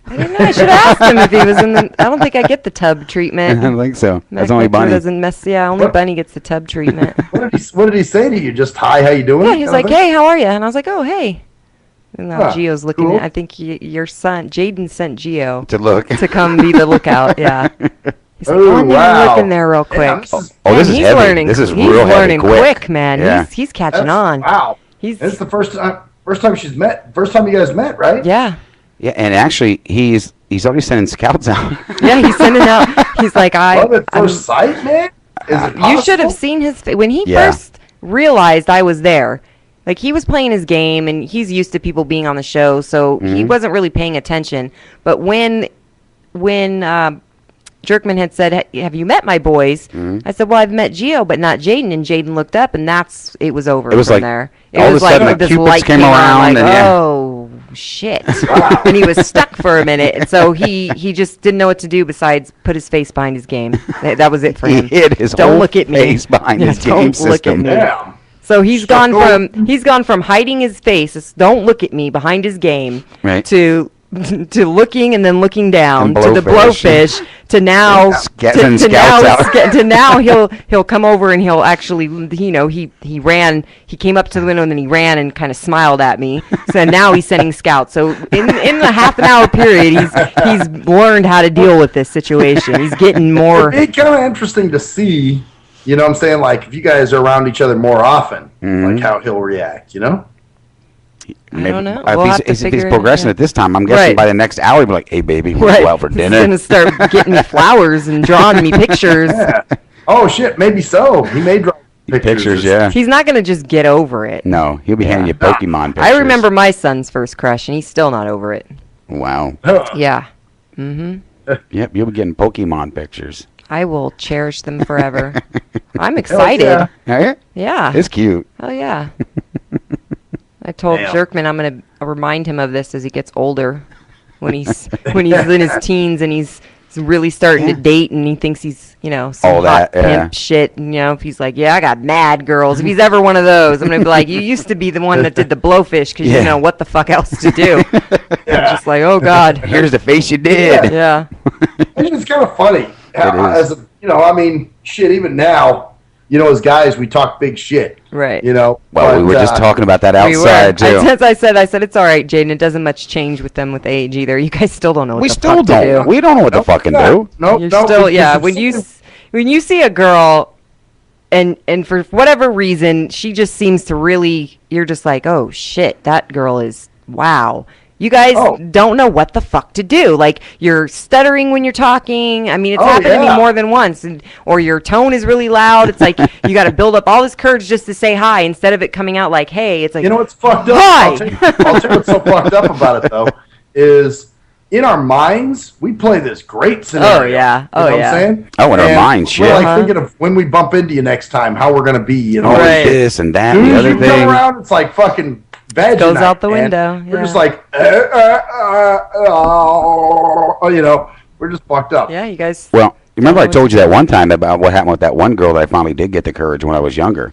I don't know. I should have asked him if he was in the. I don't think I get the tub treatment. I don't think so. That's Mac only Metro Bunny. doesn't mess. Yeah, only Bunny gets the tub treatment. What did he say to you? Just hi, how you doing? Yeah, he's like, hey, how are you? And I was like, oh, hey. And now Gio's looking cool. at. I think your son, Jaden, sent Gio To look. to come be the lookout. Yeah. He's like, Oh, let me wow. look in there real quick. Yeah, Oh, Man, this is he's heavy. learning. This is he's real heavy, learning quick. man. Yeah. He's catching on. Wow. It's the first time you guys met, right? Yeah. Yeah, and actually, he's already sending scouts out. Yeah, he's sending out. He's like, Love at first sight, man. Is it You should have possible? seen his face when he Yeah. first realized I was there. Like, he was playing his game, and he's used to people being on the show, so he wasn't really paying attention. But when Jerkman had said, have you met my boys? I said, well, I've met Gio, but not Jaden. And Jaden looked up, and it was over It was from like, there. It all of was a like sudden, the this Cupids light came on, around, like, and yeah. oh, shit. And he was stuck for a minute. And so he just didn't know what to do besides put his face behind his game. That was it for him. He hid his Don't whole look at me. face behind his game Don't look system. at me. Yeah. So he's gone from hiding his face, don't look at me, behind his game, Right. to looking and then looking down And to the blowfish to now Getting scouts out. to now he'll come over and he'll actually he came up to the window and then he ran and kind of smiled at me. So now he's sending scouts. So in the half an hour period he's learned how to deal with this situation. He's getting more. It'd be kind of interesting to see. You know what I'm saying? Like, if you guys are around each other more often, like how he'll react, you know? I don't know. If he's progressing at this time, I'm guessing by the next hour, he'll be like, hey, baby, we'll go out for dinner. He's going to start getting me flowers and drawing me pictures. Yeah. Oh, shit, maybe so. He may draw Pictures, yeah. He's not going to just get over it. No, he'll be handing you Pokemon pictures. I remember my son's first crush, and he's still not over it. Wow. Yeah. Mm-hmm. Yep, you'll be getting Pokemon pictures. I will cherish them forever. I'm excited. Yeah. Yeah. It's cute. Oh, yeah. I told Jerkman I'm going to remind him of this as he gets older. When he's in his teens and he's really starting to date and he thinks he's, some hot pimp shit. And, if he's like, yeah, I got mad girls. If he's ever one of those, I'm going to be like, you used to be the one that did the blowfish because you know what the fuck else to do. I'm just like, oh, God. Here's the face you did. Yeah. It's kind of funny. Shit, even now, as guys, we talk big shit. Right. Well, we were just talking about that outside, too. I said, it's all right, Jaden. It doesn't much change with them with age either. You guys still don't know what the fuck to do. We don't know what to fucking do. You're still, when you see a girl and for whatever reason, she just seems to really, you're just like, oh, shit, that girl is, wow. You guys don't know what the fuck to do. Like, you're stuttering when you're talking. I mean, it's happened to me more than once. Or your tone is really loud. It's like you got to build up all this courage just to say hi instead of it coming out like, hey. It's like, you know what's fucked up? Hi! I'll tell you what's so fucked up about it, though, is in our minds, we play this great scenario. Oh, yeah. You know what I'm saying? Oh, in our minds, shit. We're like thinking of when we bump into you next time, how we're going to be. This and that and the other thing. Come around, it's like fucking... Goes out the window. We're just like, we're just fucked up. Yeah, you guys. Well, remember I told you that one time about what happened with that one girl that I finally did get the courage when I was younger?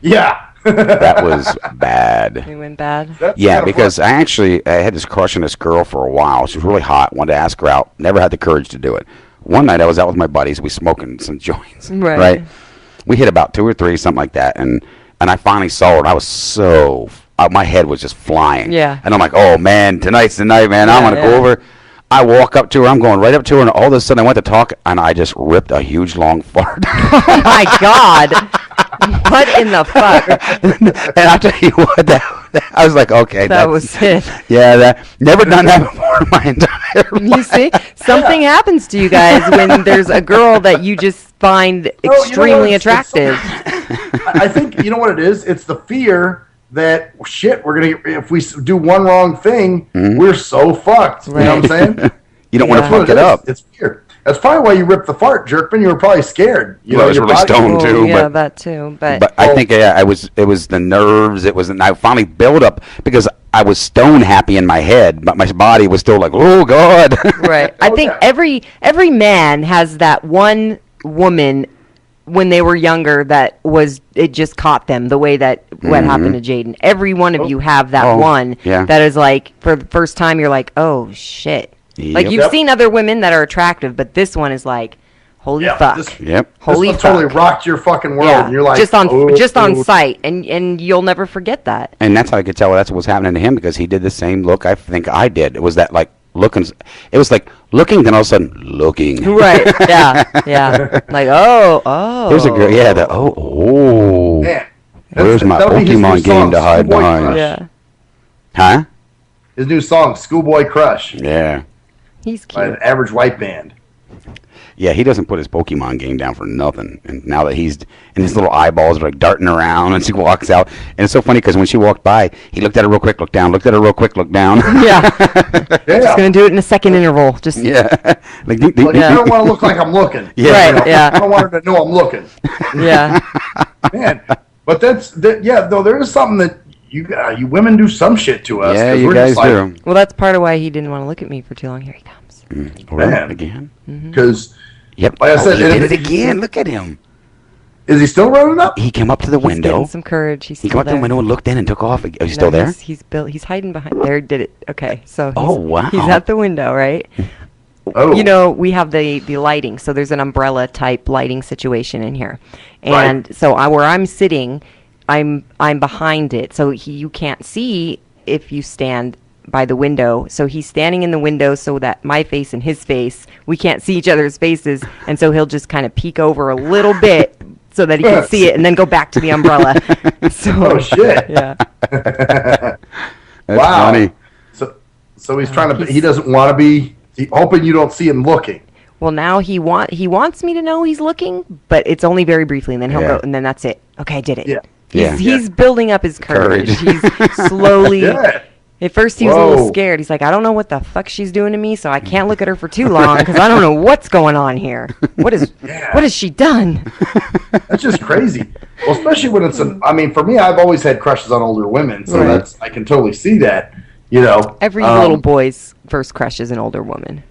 Yeah. That was bad. It went bad? Yeah, because I had this crush on this girl for a while. She was really hot. Wanted to ask her out. Never had the courage to do it. One night I was out with my buddies. We smoking some joints. Right. We hit about 2 or 3, something like that. And I finally saw her. And I was so... my head was just flying. Yeah. And I'm like, oh, man, tonight's the night, man. I'm going to go over. I walk up to her. I'm going right up to her. And all of a sudden, I went to talk, and I just ripped a huge, long fart. Oh, my God. What in the fuck? And I'll tell you what, I was like, okay. That was it. Yeah, never done that before in my entire life. You see? Something happens to you guys when there's a girl that you just find extremely attractive. I think, you know what it is? It's the fear that we're gonna if we do one wrong thing, we're so fucked. Right. You know what I'm saying? You don't want to fuck it up. It's fear. That's probably why you ripped the fart, Jerkman. You were probably scared. I was really stoned too. Yeah, that too. But I think it was the nerves. And I finally built up because I was stone happy in my head, but my body was still like, oh God. Right. I think every man has that one woman when they were younger that it just caught them the way that what happened to Jaden. Every one of you have that one that is like, for the first time, you're like, oh, shit. Yep. Like, you've seen other women that are attractive, but this one is like, holy fuck. Holy this fuck. totally rocked your fucking world. Yeah. And you're like, just on sight, and you'll never forget that. And that's how I could tell that's what was happening to him, because he did the same look I think I did. It was that, like, looking, it was like looking, then all of a sudden looking. Right. Yeah. Like, oh. There's a girl. Yeah. Man, where's my Pokemon game to hide behind? Yeah. Huh? His new song, Schoolboy Crush. Yeah. He's cute. By an average white band. Yeah, he doesn't put his Pokemon game down for nothing. And now that and his little eyeballs are like darting around, and she walks out. And it's so funny because when she walked by, he looked at her real quick, looked down, looked at her real quick, looked down. Yeah. Just going to do it in a second interval. Just Like, I don't want to look like I'm looking. Yeah. Right, yeah. I don't want her to know I'm looking. Yeah. Man, but though there is something that you women do some shit to us. Yeah, you guys do. Well, that's part of why he didn't want to look at me for too long. Here he comes. Man. Again? Because, like I said, he did it again. Look at him. Is he still running up? He came up to the window. Getting some courage. He came up to the window and looked in and took off. Is he still there? He's hiding behind there. Did it? Okay, so wow. He's at the window, right? Oh. You know, we have the lighting, so there's an umbrella type lighting situation in here, and so where I'm sitting, I'm behind it, so you can't see if you stand by the window. So he's standing in the window so that my face and his face, we can't see each other's faces, and so he'll just kind of peek over a little bit so that he can see it and then go back to the umbrella. Oh shit. Yeah. That's wow. funny. So he's trying to he doesn't want to be hoping you don't see him looking. Well, now he wants me to know he's looking, but it's only very briefly, and then he'll go, and then that's it. Okay, I did it. Yeah. He's building up his courage. He's slowly. At first, he was a little scared. He's like, I don't know what the fuck she's doing to me, so I can't look at her for too long because I don't know what's going on here. What has she done? That's just crazy. Well, especially when it's for me, I've always had crushes on older women, so I can totally see that. You know, every little boy's first crush is an older woman.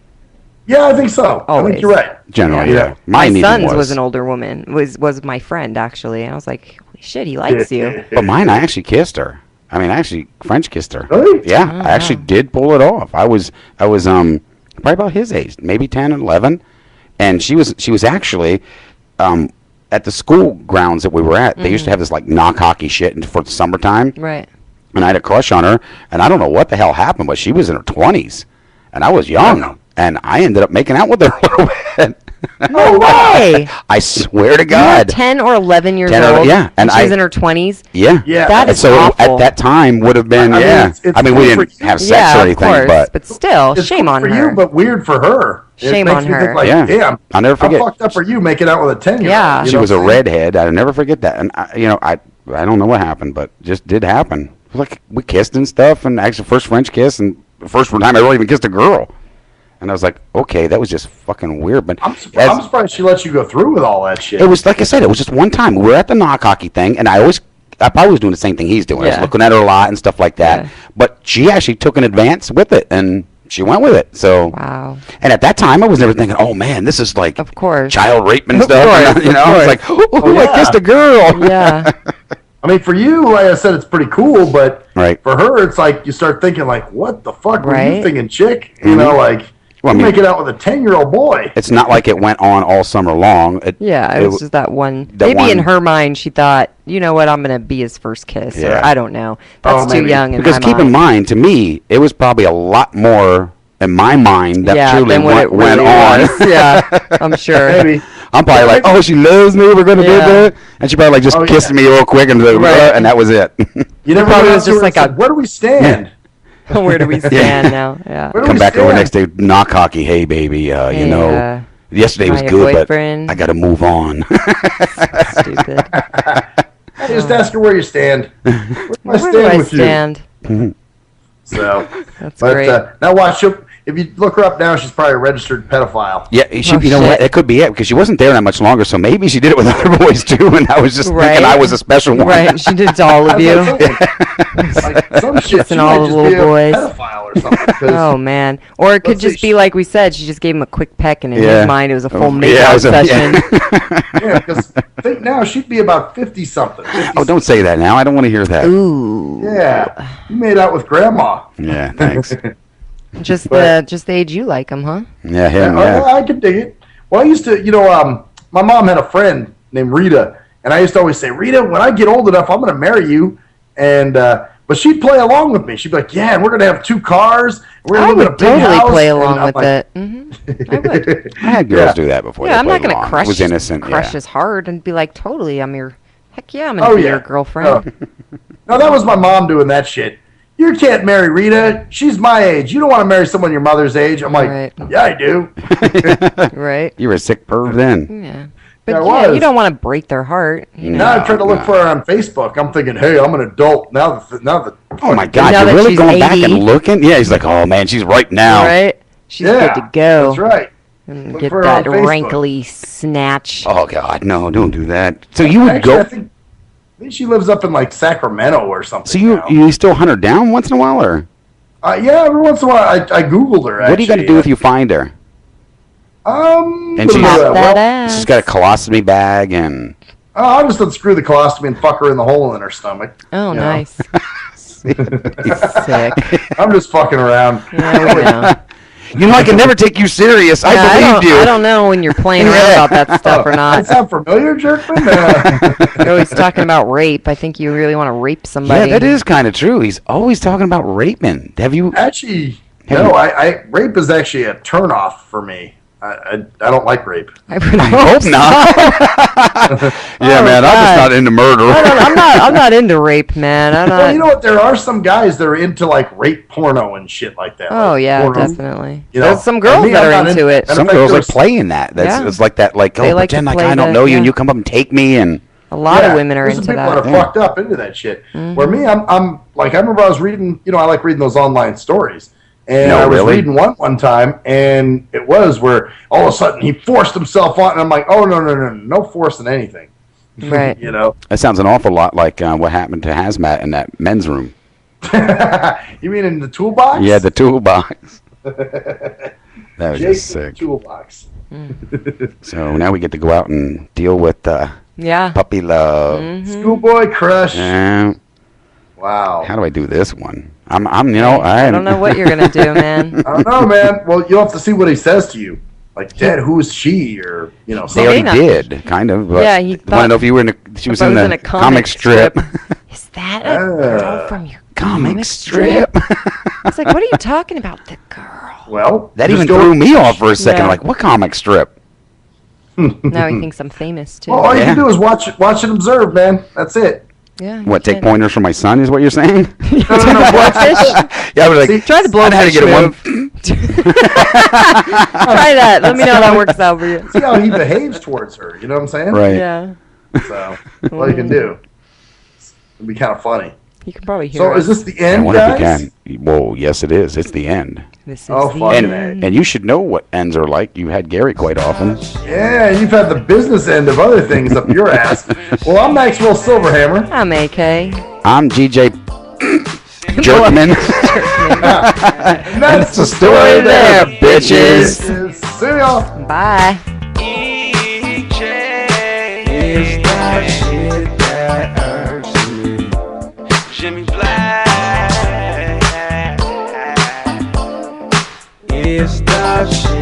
Yeah, I think so. I think you're right. Generally, yeah. My Mine even son's was an older woman. Was my friend actually, and I was like, holy shit, he likes you. But mine, I actually kissed her. I mean, I actually French kissed her. Really? Yeah, I actually did pull it off. I was probably about his age, maybe 10 or 11, and she was actually at the school grounds that we were at. They used to have this like knock hockey shit for the summertime. Right. And I had a crush on her, and I don't know what the hell happened, but she was in her 20s, and I was young, and I ended up making out with her a little bit. No way! I swear to You were God. 10 or 11 years 10 or- old. yeah, and she was I- in her 20s. Yeah. That is so awful. at that time would have been, I mean, yeah. it's I mean, we didn't have sex or anything, of course, but still, It's shame cool on for her. you, but weird for her. Shame it makes on me her. Think like, Yeah. damn, I'll never forget. How fucked up are you making out with a 10-year-old? Yeah. She was a redhead. I'll never forget that. And I don't know what happened, but just did happen. Like we kissed and stuff, and actually first French kiss, and the first time I really even kissed a girl. And I was like, okay, that was just fucking weird. But I'm surprised she let you go through with all that shit. it was like I said, it was just one time. We were at the knock hockey thing, and I probably was doing the same thing he's doing. I was Yeah. looking at her a lot and stuff like that. Yeah. But she actually took an advance with it, and she went with it. So Wow. And at that time, I was never thinking, oh man, this is like Of course. child rape and Of stuff. course, And, I was like, ooh, I kissed a girl. Yeah. I mean, for you, like I said, it's pretty cool, but Right. for her, it's like you start thinking, like, what the fuck were you Right. thinking, chick? You know, like, Well, I you're mean- making out with a 10-year-old boy. It's not like it went on all summer long. Yeah, it was just that one. that Maybe in one- her mind, she thought, you know what, I'm going to be his first kiss. Yeah. Or I don't know. That's too maybe. young in Because my keep mind. in mind, to me, it was probably a lot more in my mind that Yeah, truly than what went, it really on. was. Yeah, I'm sure. Maybe. I'm probably like, oh, she loves me. We're gonna do Yeah. that, and she probably like just Oh, kissed yeah. me real quick and and that was it. You never probably went was up to just her like and said, where do we stand? Where do we stand now? Yeah. Where do Come we back over stand? next day, knock hockey. Hey, baby, you know, yesterday was my good, boyfriend. but I got to move on. Stupid. I just ask her where you stand. Where do I Where stand do I with stand? you? So, That's but great. Now watch. If you look her up now, she's probably a registered pedophile. Yeah, you know what? It could be it because she wasn't there that much longer. So maybe she did it with other boys too, and I was just thinking I was a special one. Right, she did it to all of you. Like, some shit, Kissing she all might the just little be a boys. pedophile or something. 'cause- Oh man! Or it could Let's see, just be like we said. She just gave him a quick peck, and in Yeah. his mind, it was a full Yeah, make it out was session. Yeah, because think now she'd be about 50-something. Oh, don't say that now. I don't want to hear that. Ooh. Yeah, you made out with grandma. Yeah, thanks. Just But- the age you like him, huh? Yeah, him. Yeah, Yeah. I could dig it. Well, I used to, my mom had a friend named Rita, and I used to always say, Rita, when I get old enough, I'm going to marry you. And but she'd play along with me. She'd be like, yeah, and we're going to have 2 cars. We're I going to live in a would big totally house. play And along I'm with like, it. I would. I had girls do that before. Yeah, they I'm not played gonna along. crush. It was innocent. Crush Yeah. his heart and be like, totally, heck yeah, I'm gonna Oh, be yeah. your girlfriend. No, that was my mom doing that shit. You can't marry Rita. She's my age. You don't want to marry someone your mother's age. I'm like, Right. yeah, I do. Right. You were a sick perv then. Yeah. Yeah, I But yeah, was. you don't want to break their heart. You know? Now I tried to look for her on Facebook. I'm thinking, hey, I'm an adult now. Oh my God, Now you're that really she's going back 80. and looking? Yeah, he's like, oh man, she's ripe now. Right? She's Yeah, good to go. That's right. And Look get for her that on Facebook. wrinkly snatch. Oh God, no, don't do that. So you would Actually, go. I think she lives up in like Sacramento or something. So you still hunt her down once in a while, or Yeah, every once in a while I Googled her. what do you got to do if you find her? And she's got a colostomy bag and. I just unscrew the colostomy and fuck her in the hole in her stomach. Oh, you know? nice. Sick. I'm just fucking around. Yeah, we know. You know, I can never take you serious. Yeah, I believed you. I don't know when you're playing around about that stuff or That not. sound familiar, Jerkman? You're always talking about rape. I think you really want to rape Yeah, somebody. that is kind of true. He's always talking about raping. Have you? Actually, Have no. you- I rape is actually a turnoff for me. I don't like rape. I hope not. Yeah, man, I'm just not into murder. I'm not into rape, man. I'm not. Well, you know what? There are some guys that are into like rape porno and shit like that. Oh like yeah, porno. definitely. You know, There's some girls and me, that I'm are not into it. Matter Some of fact, girls like there's- playing that. That's Yeah. it's like that. Like, They oh, like to pretend like play I don't the- know you, and yeah. you come up and take me, and A lot of Yeah, women are there's into some people that. that are fucked up into that shit. Where me, I'm like, I remember I was reading, I like reading those online stories. And No, I was really? reading one time, and it was where all of a sudden he forced himself on, and I'm like, oh, no forcing anything. Right. You know? that sounds an awful lot like what happened to Hazmat in that men's room. You mean in the toolbox? Yeah, the toolbox. That was Jake just sick. Toolbox. So now we get to go out and deal with Yeah. puppy love. Schoolboy Crush. Wow. How do I do this one? I'm I don't know what you're gonna do, man. I don't know, man. Well, you'll have to see what he says to you. Like, Dad, who is she? Or, They something. already did, kind of. But Yeah, he I want thought- to know if you were she was in the comic strip. Is that a girl from your comic strip? It's like, what are you talking about? The girl. Well, That just even go- threw me off for a second. Yeah. I'm like, what comic strip? Now he thinks I'm famous too. Well, all you can do is watch and observe, man. That's it. Yeah. What, take pointers from my son is what you're saying? No, Blowfish. Yeah, I was like, See, try the I know how to blowfish get it one. Try that. Let me know how that works out for you. See how he behaves towards her. You know what I'm saying? Right. Yeah. So, that's all you can do. It'd be kind of funny. You can probably hear So, us. is this the I end, wonder if guys? we can. Whoa, yes, it is. It's the end. This is Oh, the fucking end. And you should know what ends are like. You had Gary quite often. Yeah, you've had the business end of other things up your ass. Well, I'm Maxwell Silverhammer. I'm AK. I'm GJ Jerkman. And that's the story there, bitches. See y'all. Bye. It's that shit that irks me. Jimmy Black. It's that shit.